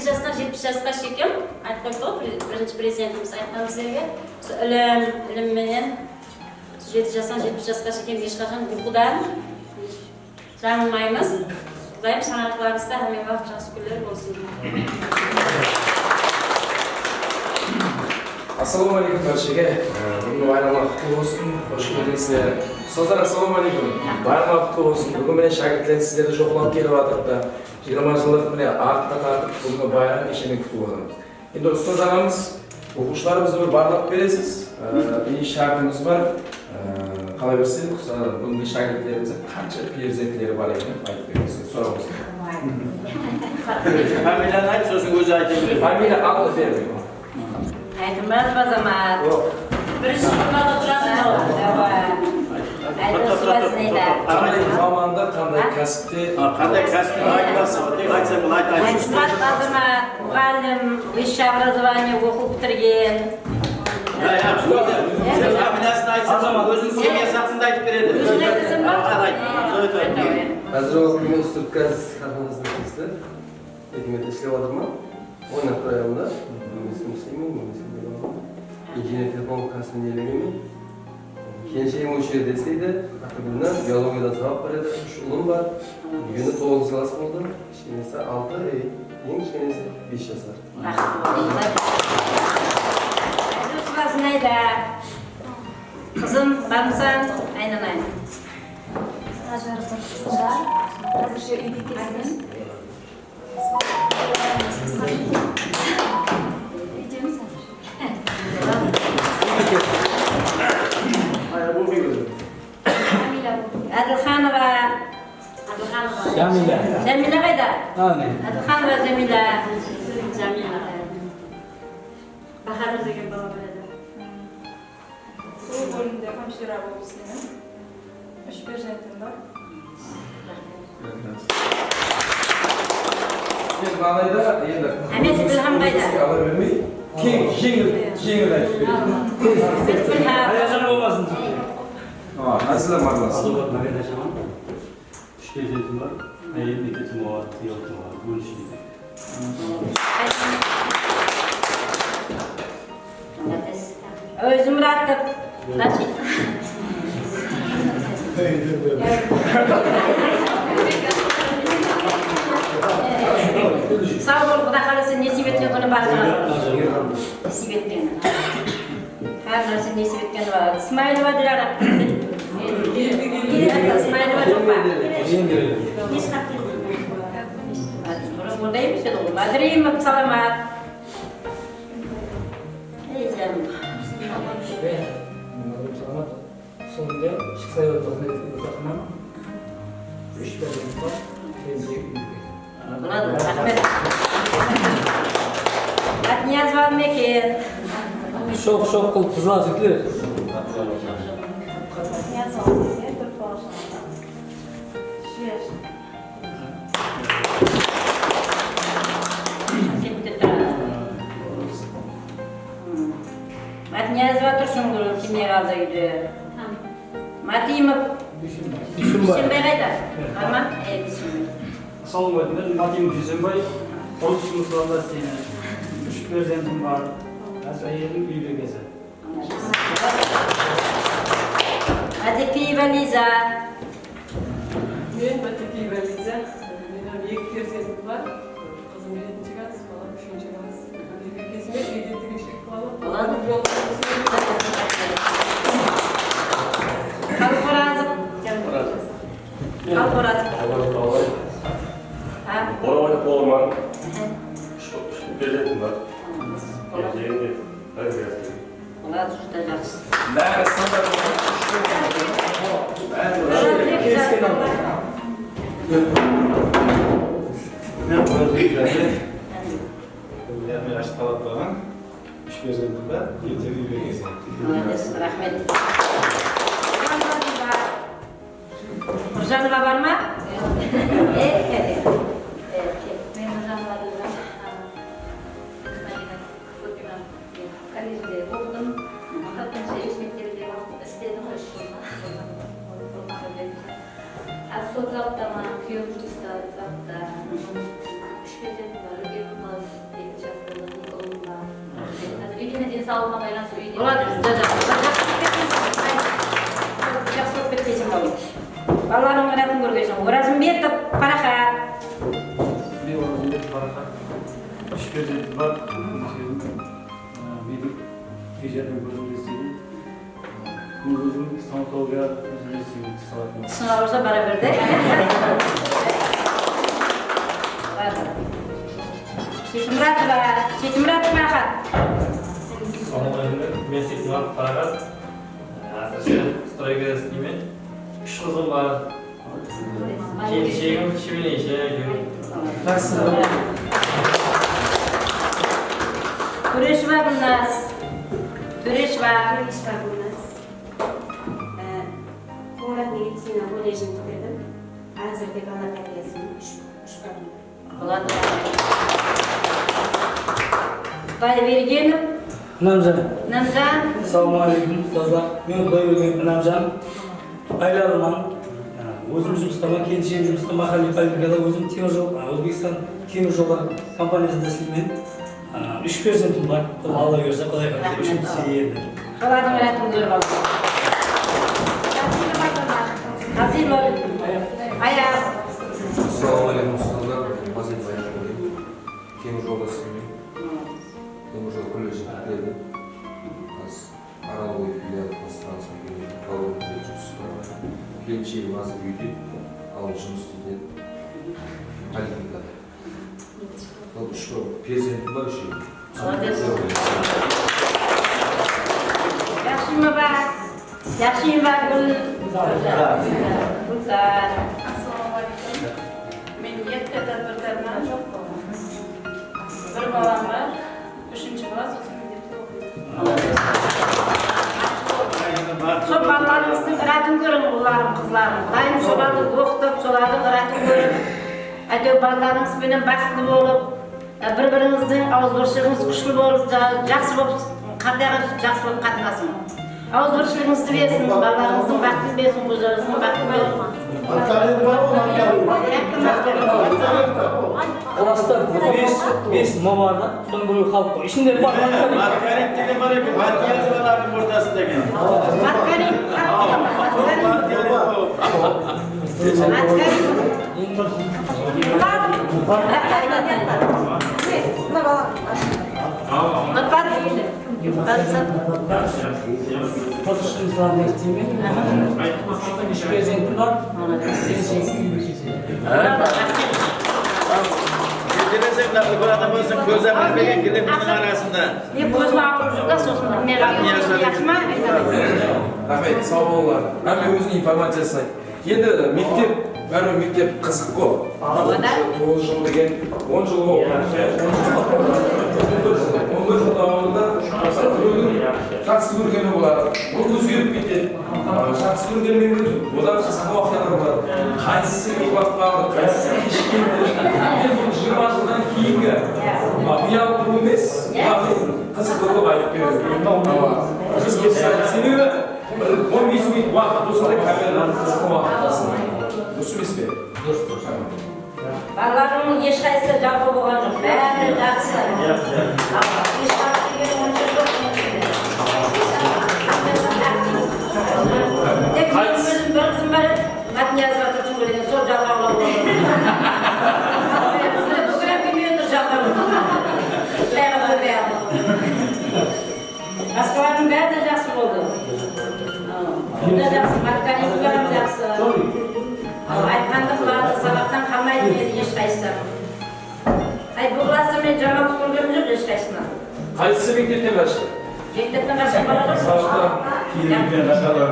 жастан 70 жасқа шекем, айтып қойыпты ғой, бірінші президентіміз айтқан сіздерге. Ілімменен 7 жастан 70 жасқа шекем ешқашан ұйқыдан жаңылмаймыз. Құдайым шаңырақларыңызда әмей уақыт жақсы күндер болсын. Ассалаумағалейкум баршаға. Бүгінгі байрамға құтты болсын. Қош келдіңіздер. Ұстаздар, ассалаумағалейкум. Байрамға құтты болсын. Бүгін міне шәкірттер сіздерді жоқлап келіп жатырды. 20 жылдық міне артқа тартып, бүгінгі байрам кешемен күтіп отырмыз. Енді ұстаздарымыз, оқушыларымызды бір барлап бересіз. Bir şartımız var. Қалай берсе, бүгінгі шәкірттеріміздің қанша перзенттері бар екенін айтып бересіз. Сұрауымыз. Фамилияны айт, сосын өзі айта береді. Фамилия аты бермейді. Айтылмaz базамат. Бірінші құрмада тұратын ол. Қандай маманда, қандай кәсіпте? Қандай кәсіпте айтыласы? Айтса бұл айт. Айтылмаз базамат, мұғалім, высшее образование оқып бітірген. Фамилиясын айтса, өзінің семьясы атында айтып береді. Өзің айтасың ба? Қазір мен Студгаз қаламыздың кісі. Екеметі істеп отырма. Оны проявында. Инженер телефон кәсібін елегемен. Kenşeyim o şehirde isteydi. Bugünden biyologiyada cevap verdi. 3 ulum var. Bugünü 9 klas oldu. Şimdi 6, en kiçiğiniz 5 yaşar. Kızım neydi? Kızım, var mısın? Aynen. Hazırca uyku kesiniz. Adilxanova. Jamila qayda? Adilxanova Jamila. Bahadur degan bola bo'ladi. Bu bo'limda hamshira bo'lib ishladim. 3 farzandim bor. Men malayda endi. Anas Bilham qayda? Ala bilmay. Keng aytib. Hayajon bo'lmasin. Nasıllar marlası? Adolat Magada Şaman. 3 farzandim bor. Ayol mektetim var, yo'qim var. Bo'lishdi. Özüm rahatım. Nasıl? Sağ ol, Xudo xolasa nasib etgan kuni barkamol. Nasib etgan. Har narsa nasib etgan va Ismoilova Dilara. Ismoilova Jo'pa. Buradayım işte oğlum. Adriyim, salamat. Ey canım. Selamat. Sonunda çıksa yolda takımım. 3 farzandim var. Болады, рахмет. Атнияз var mı ki? Şok kılıp kızlar çıkıyor. Atnияз var Tursun Gül'ün kimliğe kaldı gidiyor. Matimov. Düşünbay kayda? Aman, düşünbay. Assalomu alaykum. Men Matim Dusunbay. Qurilish ishlarida ishlayman. 3 farzandim bor. Asayelim uy bekasi. Atipiyeva Liza. Men Atipiyeva Liza. Benim 2 farzandim var. Kızım 7. klas, balam 3. klas. Kesime 7. kişilik balam. Болады. Kalporazım. Kalporazım. Oramada Polman. Farzandim var. Geleceğinde hayır gelsin. Болады, tutacaksın. Ben standart Ben Özgür'de yani yaşlı talaklanan 3 farzandim var. 7 uy bekasi. Rahmet. Nurjanova var mı? Evet. Men Nurjanova bilan kollejda o'qidim. Hattoki mektabda istedim ishni. So'zaltama, kuyovchilikda, zavda. 3 farzandim bor. Bir qiz, 7 yoshda o'g'lim bor. Hozir uyga densalig'imga baylanib uyda. Болады, жақсы болып кетпесің ғой. Балаларың ратын көргенсің. Оразымбетов Парахат. Men Orazimбек Парахат. 3 farzandim bor. Medik ijodiy bo'limda ishlayman. O'zim Istanbulga o'zim ishlayman. Sınav olsa beraberде. Seçimrat Parахат. Assalomu alaykum. Men Seçimrat Parахат. Hozircha stroyga ishlayman. 3 qizim bor. Kelishim kichkina ish. Tureshva Gulnaz. Tureshva Gulnaz. Po'lat meditsina kollejini bitirdim. Hozirda bolalarga 3 barim. Болады. Bayvergenov. Namzan. Namzan. Assalomu alaykum ustozlar. Men Xudoybergen Namzan. Aylarman. O'zim жұмыстаман, келіншегім жұмыста mahalliy fabrikada o'zim temir yo'l, O'zbekiston temir yo'llar kompaniyasida ishlayman. 3 farzandim bor. Alloh bersa, Xudoy xohlasa, 3-chi endi. Xudoning rahmini ko'rib olsin. Hazırlar. Ayağı. Assalamualaikum ustazlar. Mazid Bayramov. Temur yo'ldasiyman. Temur yo'l kollejida bitirdim. Hozir Aralboy filial transport Kelinchi yil mazid uyda alışımız dedi. Halikimda. Şu pezeventim var şey. Yaxshimi bak. Yaxshimi bak gul. Güzel. Men 7 tadbirkorman. Bir bolam var. 3-chi klass Şu balalarınızın ıratın görün ularım, kızlarım. Dayım şolardı okutup, şolardı ıratın görün. Әйтеу балаларыңыз менен бақытты болып, бір-біріңіздің ауызбіршілігіңіз күшті болып, жақсы болып, қартайға жақсы болып қатынасын. Ауызбіршілігіңізді берсін, балаларыңыздың бақытын берсін, көздеріңіздің бақытын берсін. Класста 5 мамарда, соның біреуі халық қой. Ішінде бар Маркарин деген бар екен, партиясы балардың ортасында екен. Маркарин, Getirsek nasıl bir adam olsun, gözlemlenmegen gidip arasında. Gözüm ağrıyor da sosun. Yaxşıma? Rahmet, sağ olun. Hem özünün informasyasını. Енді мектеп, бәрі мектеп қызық қой. 9 жыл деген 10 жыл болды. 11 жыл давамында жақсы көргені болады. Ол өзгеріп кетеді. Жақсы көргені мен одан қызық уақыттар болады. Қайсысы көп уақыт қалды, қайсысы кеш келді. Мен бұл 20 жылдан кейінгі ұялы тұру емес, қызық болып айтып беремін. Себебі 15 минут уақыт осындай камерадан қызық уақыттасың. Дұрыс емес пе? Дұрыс. Балаларымның ешқайсысы жалқы болған жоқ. Бәрі жақсы. Ешқайсысы деген онша жоқ. Тек менің өзім бір қызым бар еді. Мәтін жазып жатыр түңгілеген, сол жалқаулап болды. Бүгін білмей отыр жалқаулап. Шайға көрмей алды. Басқалардың бәрі де жақсы болды. Бұл да жақсы, Маркарин бәрі жақсы. Айтқанды қылады, сабақтан қалмайды деді ешқайсысы. Бұл класста мен жаман көргенім жоқ ешқайсысынан. Қайсысы мектептен қашты? Мектептен қашты бара ғой. Сабақта Киімден қашалар.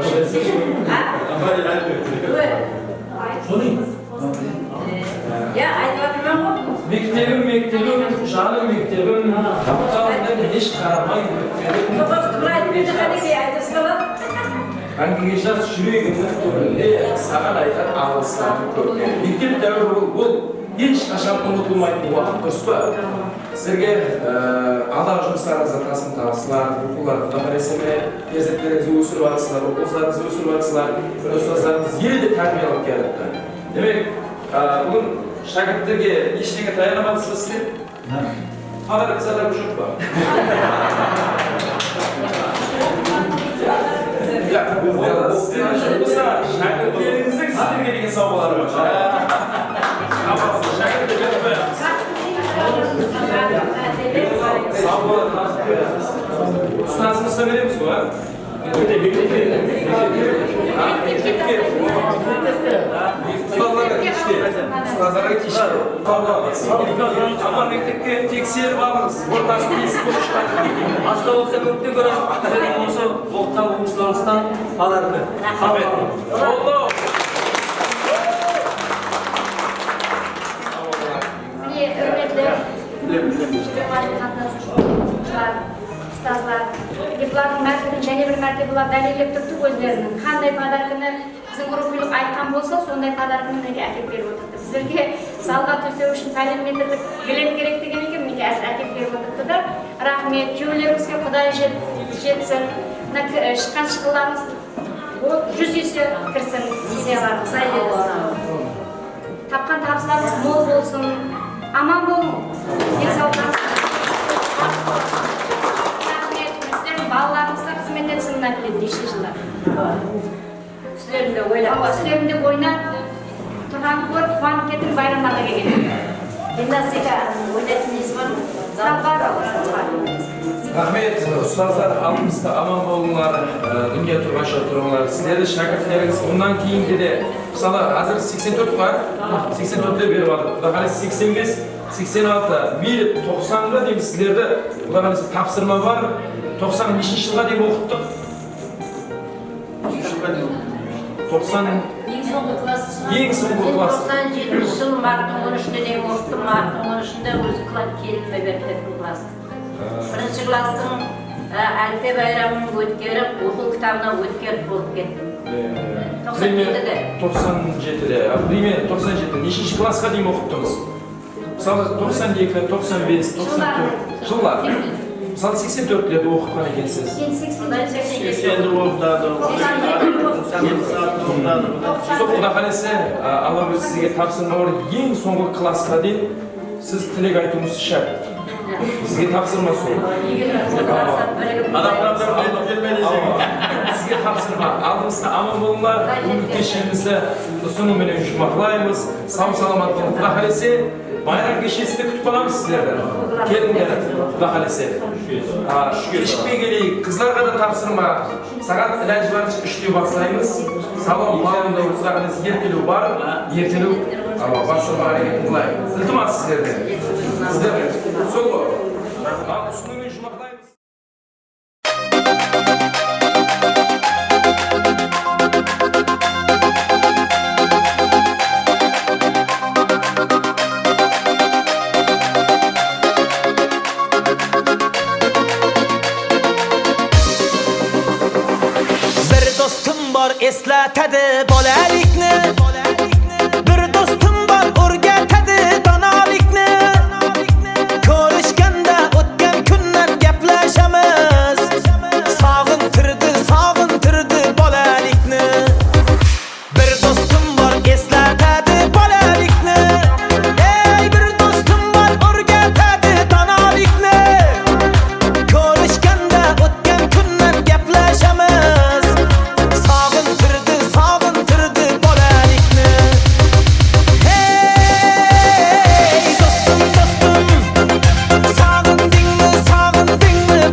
Я айтып отырмын ғой. Мектебім, жаным мектебім, таптауында еш қарамайды. Тұғыр айтып берді қанекей айтып қалады. Әңгіме жас жүрегімнің төрінде саған айтар алғыстарым көп. Мектеп дәуірі ол ешқашан ұмытылмайтын уақыт, дұрыс па? Сіздерге алдағы жұмыстарыңызда тасым табысылар, оқуларыңызда қарайсыздар, перзенттеріңізді өсіріп жатсыздар, оқушыларыңызды өсіріп жатсыздар, ұстаздарыңыз елді тәрбиелеп келіпті. Демек, бүгін шәкірттерге ештеңе даярамадыңыздар сіздер? Подарок жоқ па? Шәкірттеріңіздің сіздерге деген сауалары бар. Ұстазымызда береміз ғой, ұстаздарға кеште Ama мектепке тексеріп алыңыз, ортасы тесіп болып шығады. Аста болса көптен көріп, осы оқытқан оқушыларыңыздан подарка. Міне өрметті ұстазлар, дипломның мәртебін және бір мәртебе бұлар дәлелеп тұрды өздерінің. Қандай подарканы біздің группалық айтқан болса, сондай подарканы мінеге әкеп беріп отырды. Біздерге салға төсеу үшін тәліммендірлік билет керек деген екен, мінеге әкеп беріп отырды да. Рахмет, күйеулеріңізге Құдай жетсін. Шыққан шығыларыңыз 100 есе кірсін, идеяларыңыз сай берсін. Тапқан табыстарыңыз мол болсын, аман болың. Денсаулығыңыз. Рахмет, сіздердің балаларыңызға қызмет етсін, біледі, еште жылдар. Sizlerinde oylab, sizlerinde oynab, turgan ko'rib quvonib ketib bayramlarga keldim. Gimnastika o'ynatishimiz var. Zal var Rahmet, ustazlar aldığımızda aman bolunlar, dünya turbaşı oturumlar. Sizleri şakirtleriniz bundan keyingi de, mesela hazır 84 var, 84'te beri var. Daha 85, 86, bir 90'da deyim sizlerde, ularımızda tapsırma var. 95 yılga deyim okuttuk. 90 Yeni soğuk klas. 97 yıl Mart'ın 13'ünde deyim okuttum. Mart'ın 13'ünde özü kelin ve berketli klastık. Birinci klastın Alte bayramını ötkərib, okul kitabına ötkərib bolup kettim. 97'de. 97'de. Пример 97'de. Neşinci klaska deyim okuttunuz? Mesela 92, 95, 94 yıllar. Mesela 84'lerde okutmaya gelsiniz. 80'de okutadı. 97'de Sokuda kalesi, Allah öz sizge tapsırma var. En sonғы klaska deyim, siz tilek aytımız şart. Sizge tapsırma soru. Adamlardan ayıp gelmeniz. Sizge tapsırma. Aldığınızda aman bolunlar. Bu keşiğimizde sunum ile uçmaklayımız. Sağ salamatlık. Kuda kalesi, bayrak geçesini kütüp alamız sizlerden. Gelinler, kuda kalesi. Geçikmeye geleyik. Kızlarga da tapsırma. Saat ilacılar işliyor baslayımız. Salon bağımda kuda kalesi yerteliği var. Yerteliği basırma hareket kılayım. İltimas sizlerden. Sizler solu. Sunum ile uçmaklayımız. Eslatadi bolalikni, bir do'stim bor o'rgatadi donolikni. Ko'rishganda o'tgan kundan gaplashamiz, sog'intirdi bolalikni. Bir do'stim bor eslatadi bolalikni, ey bir do'stim bor o'rgatadi donolikni. Ko'rishganda o'tgan kundan gaplashamiz, sog'intirdi bolalikni. Hey do'stim, sog'indingmi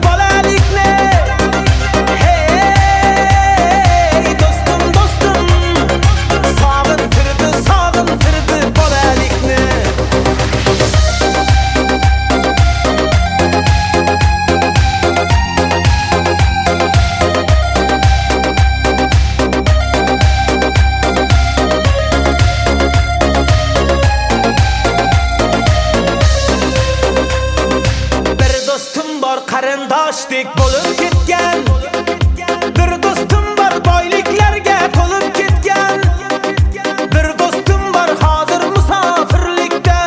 bolalikni? Hey do'stim, sog'intirdi bolalikni. Bir do'stim bor qarindoshdek bo'lib ketgan, bir do'stim bor boyliklarga to'lib ketgan, bir do'stim bor hozir musofirlikda,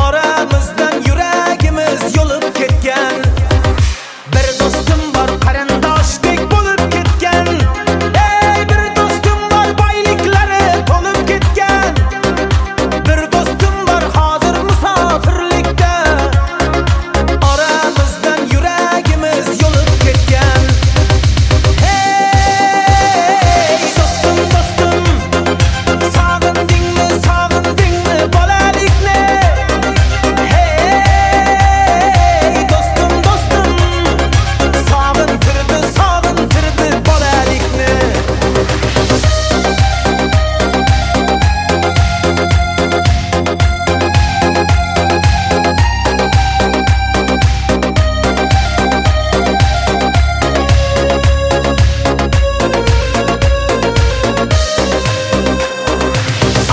oramizdan yuragimiz yo'lib ketgan. Bir do'stim bor qarindoshdek bo'lib ketgan, ey bir do'stim bor boyliklari to'lib ketgan, bir do'stim bor hozir musofirlikda, oramizdan yuragimiz yo'lib ketgan. Hey do'stim, sog'indingmi bolalikni? Hey do'stim, sog'intirdi bolalikni.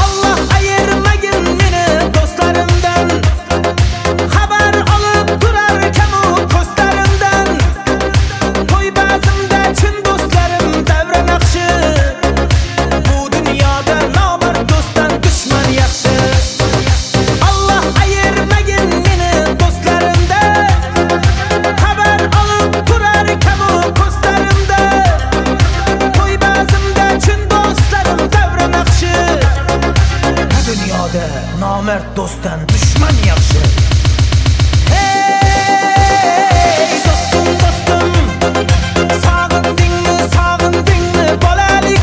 Allah ayırmagin meni do'stlarimdan, xabar olib turarkan u ko'zlarimdan. To'y bazmda chin do'stlarim davra naqshi, bu dunyoda nomard do'stdan dushman yaxshi. Allah ayirmagin meni do'stlarimdan, xabar olib turarkan u ko'zlarimdan. To'y bazmda chin do'stlarim davra naqshi, bu dunyoda nomard do'stdan dushman yaxshi. Hey do'stim, sog'indingmi bolalikni?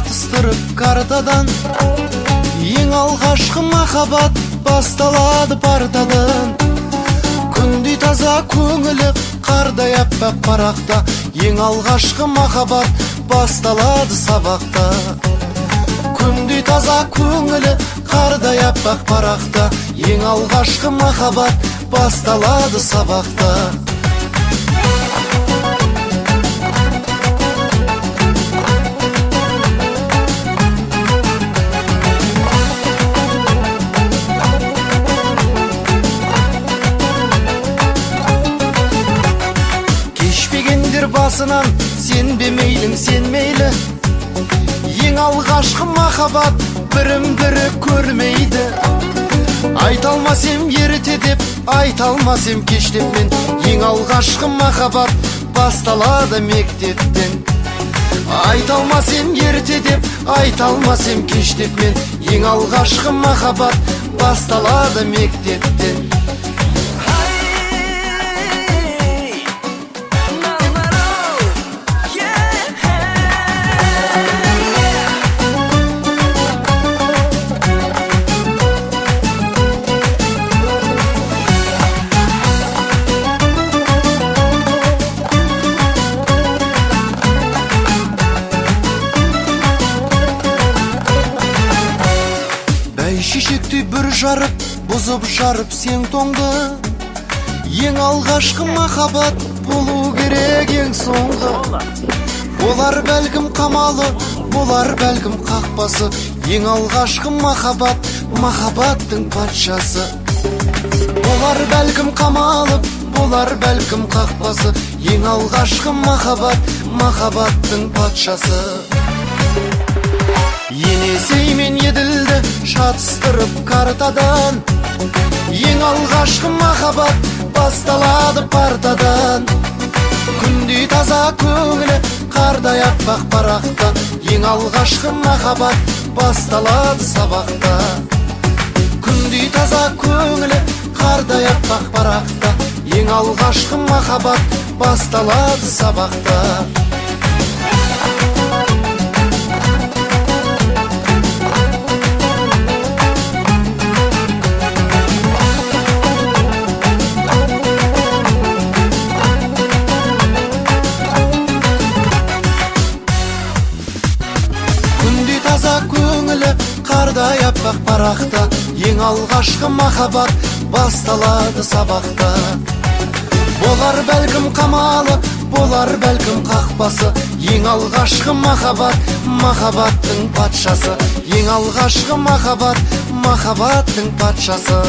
шатыстырып картадан. Ең алғашқы махаббат басталады партадан. Күндей таза көңілі қардай аппақ парақта. Ең алғашқы махаббат басталады сабақта. Күндей таза көңілі қардай аппақ парақта. Ең алғашқы махаббат басталады сабақта. Басынан сенбе мейлің сен мейлі. Ең алғашқы махаббат бірін-бірі көрмейді. Айталмас ем ерте деп, айталмас ем кеш деп мен. Ең алғашқы махаббат басталады мектептен. Айталмас ем ерте деп, айталмас ем кеш деп мен. Ең алғашқы махаббат басталады мектептен. Шешектей бір жарып, бұзып жарып сен тоңды. Ең алғашқы махаббат болу керек ең соңғы. Болар бәлкім қамалы, болар бәлкім қақпасы. Ең алғашқы махаббат, махаббаттың патшасы. Болар бәлкім қамалы, болар бәлкім қақпасы. Ең алғашқы махаббат, махаббаттың патшасы. Енесей мен еділді шатыстырып картадан. Ең алғашқы махаббат басталады партадан. Күндей таза көңілі қардай аппақ парақта. Ең алғашқы махаббат басталады сабақта. Күндей таза көңілі қардай аппақ парақта. Ең алғашқы махаббат басталады сабақта. Қардай аппақ парақта. Ең алғашқы махаббат басталады сабақта. Болар бәлкім қамалы, болар бәлкім қақпасы. Ең алғашқы махаббат, махаббаттың патшасы. Ең алғашқы махаббат, махаббаттың патшасы.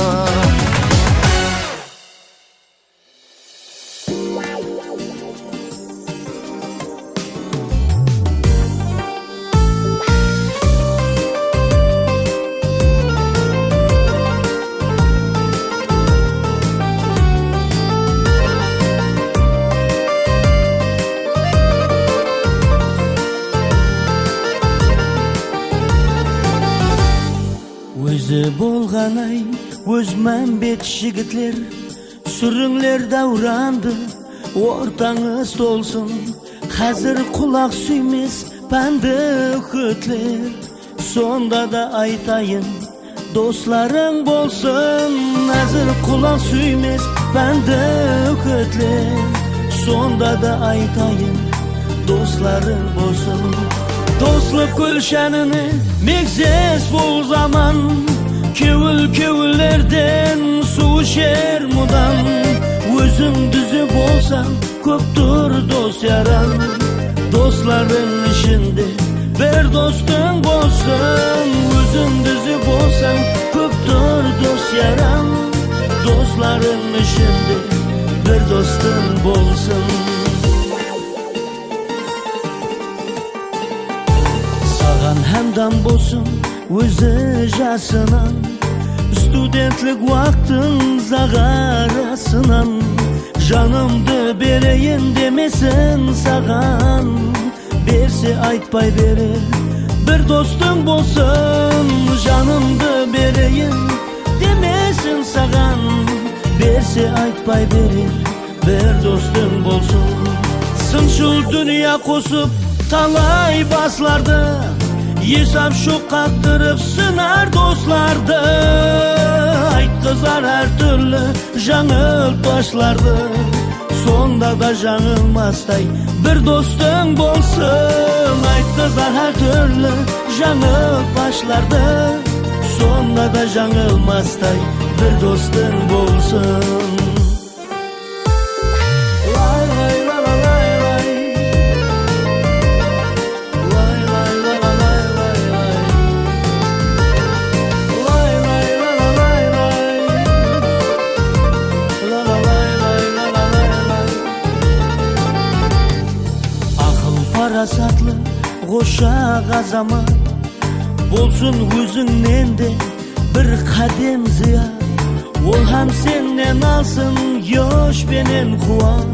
Болғанай өз мәмбет жігітлер, сүріңлер дауранды, ортаңыз толсын. Қазір құлақ сүймес пәнді үкітлер. Сонда да айтайын, достарың болсын. Әзір құлақ сүймес пәнді үкітлер. Сонда да айтайын, достарың болсын. Dostluk gülşenini mekses bol zaman. Kevül-kevüllerden su içer mudan. Özün düzü bolsan köptür dost yaran. Dostların içinde bir dostun bolsun. Özün düzü bolsan köptür dost yaran. Dostların içinde bir dostun bolsun. Hemdan bolsun özü jasınan. Studentlik vaktin zagarasınan. Canımdı bereyim demesin sağan. Berse aytpay verir bir dostun bolsun. Canımdı bereyim demesin sağan. Berse aytpay verir bir dostun bolsun. Sınçul dünya kosup talay baslardı. Yesam şu kattırıp sınar dostlardı, aytkızar her türlü жаңыл başlardı. Sonda da жаңылмастай bir dostun bolsun, aytkızar her türlü жаңыл başlardı. Sonda da жаңылмастай bir dostun bolsun. Parasatlı koşa azamat bolsun özüңнен de bir kadem ziya. Ol ham senden alsın yoş benen kuat,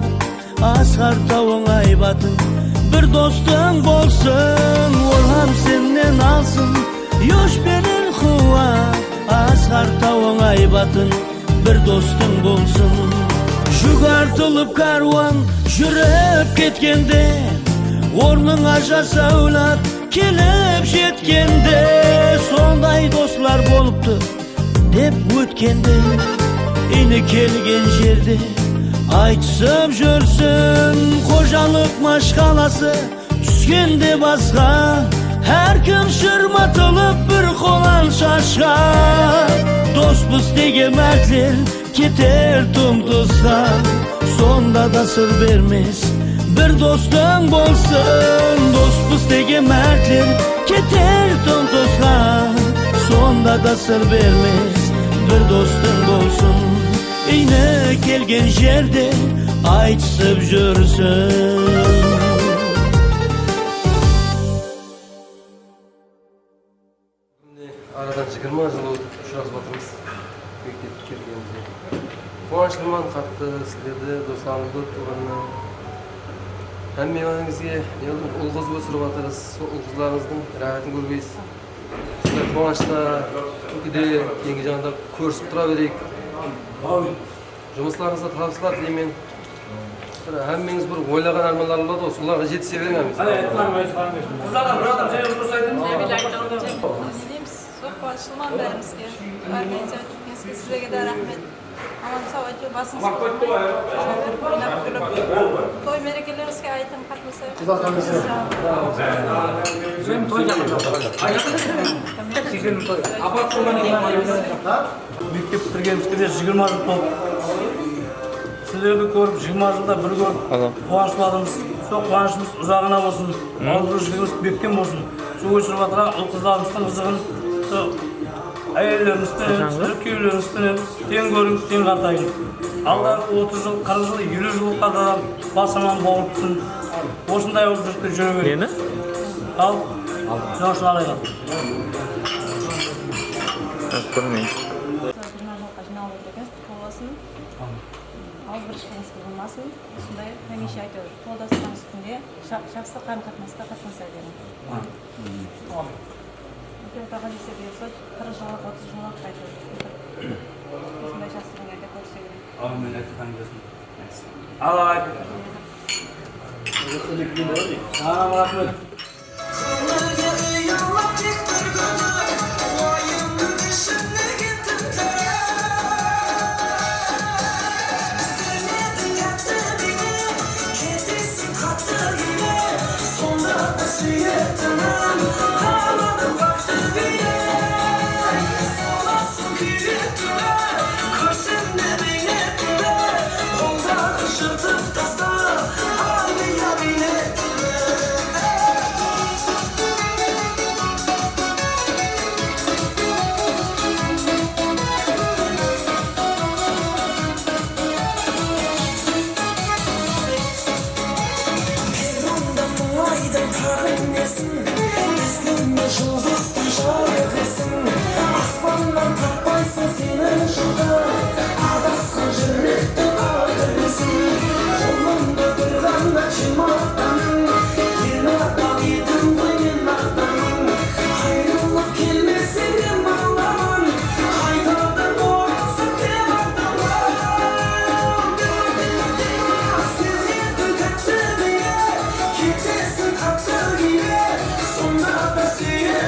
asgar tauың aybatın bir dostun bolsun. Ol ham senden alsın yoş benen kuat, asgar tauың aybatın bir dostun bolsun. Jugartılıp karvan жүрüp ketkende, ornuna жасаулап келіп жеткенде, сондай достар болыпты деп өткенде, ені келген жерде айтысып жүрсін. Қожалық машқаласы түскенде басқа, әркім шырматылып бір қолан шашқа. Доспыз деген мәртлер кетер тұмтысқа, сонда да сыр бермес bir dostun bolsun. Dostpuz деген mərtler keter tomtosqa, sonda da sır vermez bir dostun bolsun. Eyni kelgen jerde aytısıp жүрсün. Aradan 20 yıl oldu uşaq batımız mектepке келгенде. Қуаныштыман қатты сіздерді, достарыңызды туғанына. Hem meyvanыңызге ұл қыз өсіріп жатырсыз, сол ұл қыздарыңыздың рахатын көрбейсіз. Сіздер қуанышта, күлкіде, кейінгі жағында көрісіп тұра берейік. Жұмыстарыңызда табыстар тілеймін. Әммеңіз бір ойлаған армандар болады ғой, соларға жетісе бермеңіз. Қыздардан бір адам жайы жұмыс айтыңыз. Дейміз, зор қуаныштыман бәрімізге. Организация сіздерге де рахмет. Aman sağ olun, basın toy merkelerinize aytın katılsa. Mектеп бітіргенімізге 20 жыл толды. Сіздерді көріп, 20 жылда бір көріп, қуанышладыңыз. Сол қуанышымыз ұзағына болсын, ауызбіршілігіміз беккен болсын. Су өшіріп атыра, ұл қыздарымыздың қызығын, әйелдерімізбен, күйеулерімізбен тең көріңіз, тең қартайын. Алдағы 30 жыл, 40 жыл, 50 жыл қадам басыман болыпсың. Осындай болып жүріп жүре берейін. Нені? Ал, жоңшын алайға. Көрмейін. Ауызбіршілігіңіз болмасын, осындай хәмеше айтып, қолдасқан үстінде жақсы қарым-қатынаста қатынаса беріңіз. Ортаға десе берсе, 40 жылға, 30 жылға қайтып. Осындай жастығын әлде көрсе керек. Аумин, айтқан көрсін. Алай. Анам рахмет. Yeah.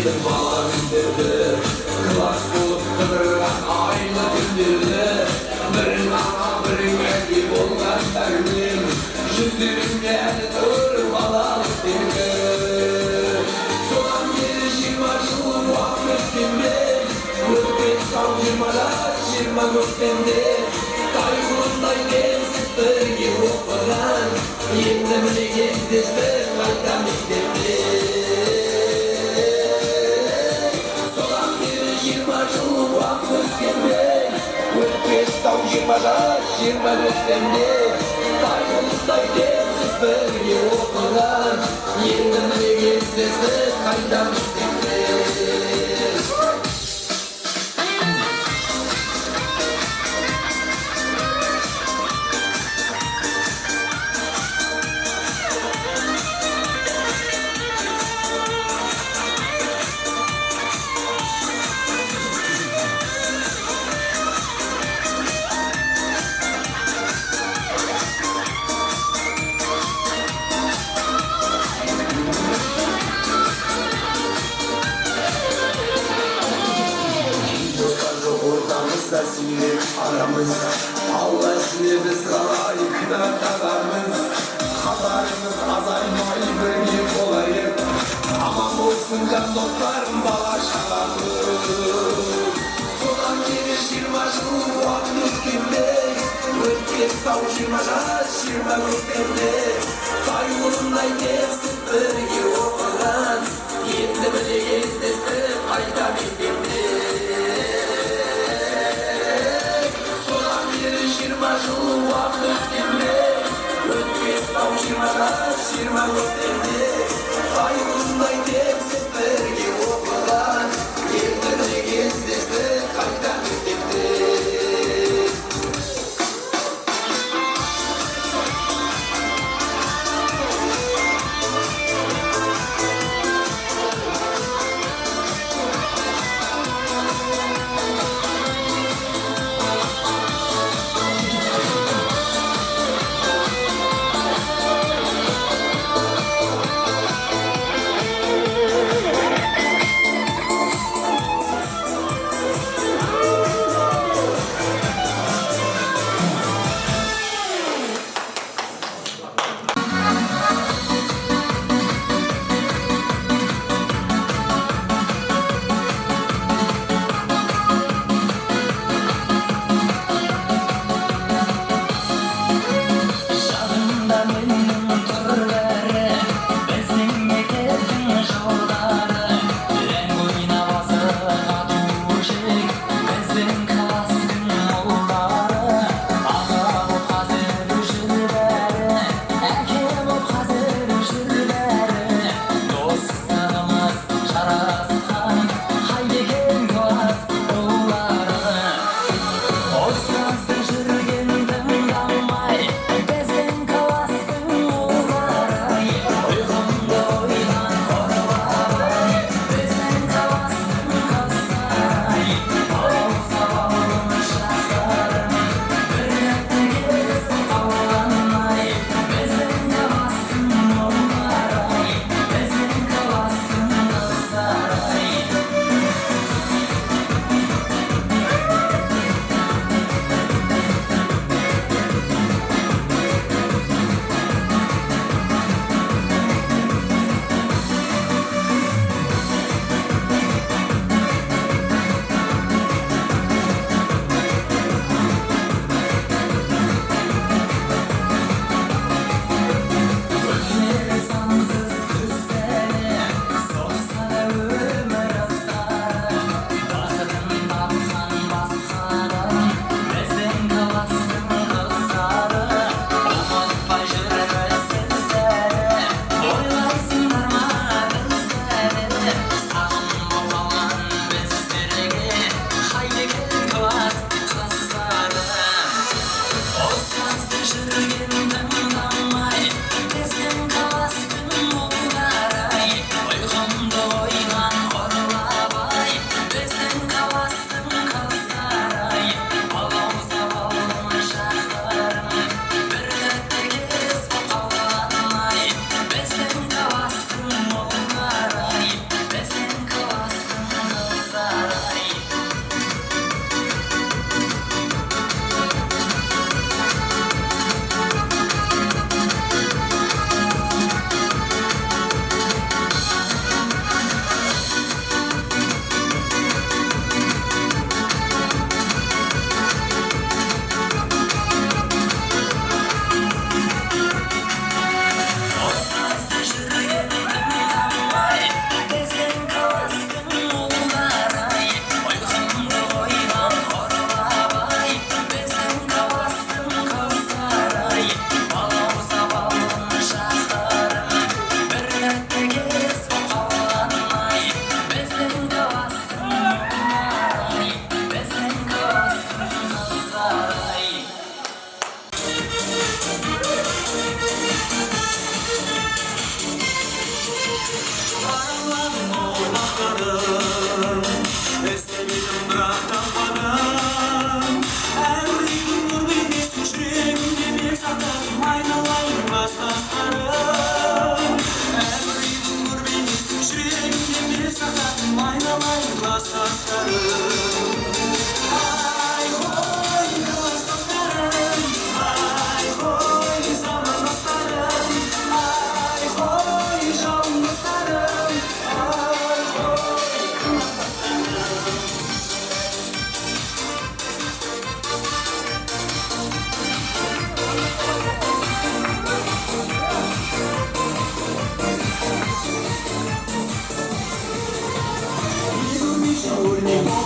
Yedim bala günlerdi Kılaç bulup kıdırgan aylı günlerdi Birin ana birin ergi bolgan derdim Yüzlerim geldi dur balalık derdim Solan geri 20 yıl vakit ettimde Ötket tam 20 göktemde Kaygılımday demsip birge okulan Yendimini gezdestir kaytan mektepte Solan geri 20 yıl vakit ettimde Ötket tam 20 göktemde Kaygılımday demsip birge okulan Yendimini gezdestir kaytan mektepte Sinek aramız Allah size biz kalayık da tadarımız Hatarımız azaymay birlik olayık Aman olsun can dostlarım bala şalarımız Solan geniş 20 yıl vakit kimde Ötket kavuşmaca 20 göktemde Kaygılımday demsip birge okulan Yendi bile gezdestir kayda mektepte 20 yıl vakit ettimde Ötket kavuşmaca 20 göktemde Kaygılımday demsip birge okulan Yendi bile gezdestir kayda mektepte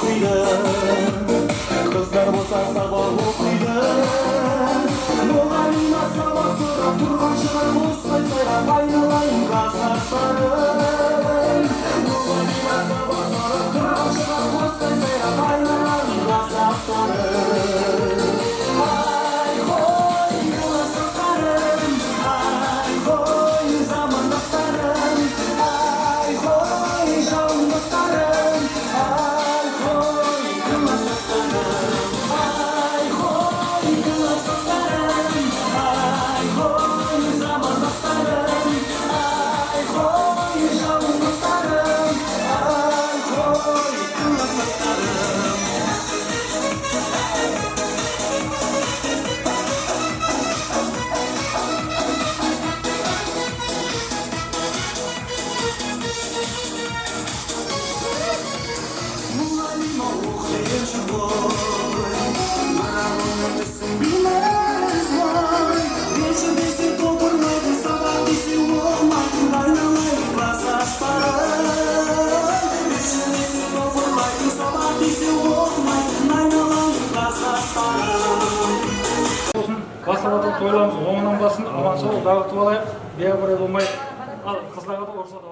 оқиды қыздар болса сабақ оқиды мұғалима сабақ сұрап тұрған шығар осылай сайрап айналайын класстастарым мұғалима сабақ сұрап тұрған шығар осылай сайрап айналайын класстастарым ай хой класстастарым ай хой замандастарым ай хой жауындастарым ай хой класстастарым ай хой класстастарым ай хой замандастарым ай хой жауындастарым ай хой класстастарым мұғалима оқиыншы ғой бірақ оның ісін білмес ғой белші десе топырлайды сабақ десе оқымайтын айналайын класстастарым белші десе топырлайды сабақ десе оқымайтын айналайын класстастарым басталатын тойларымыз оңынан басын аман сау дағытып алайық бейабырай болмай ал қыздарға да ұрысады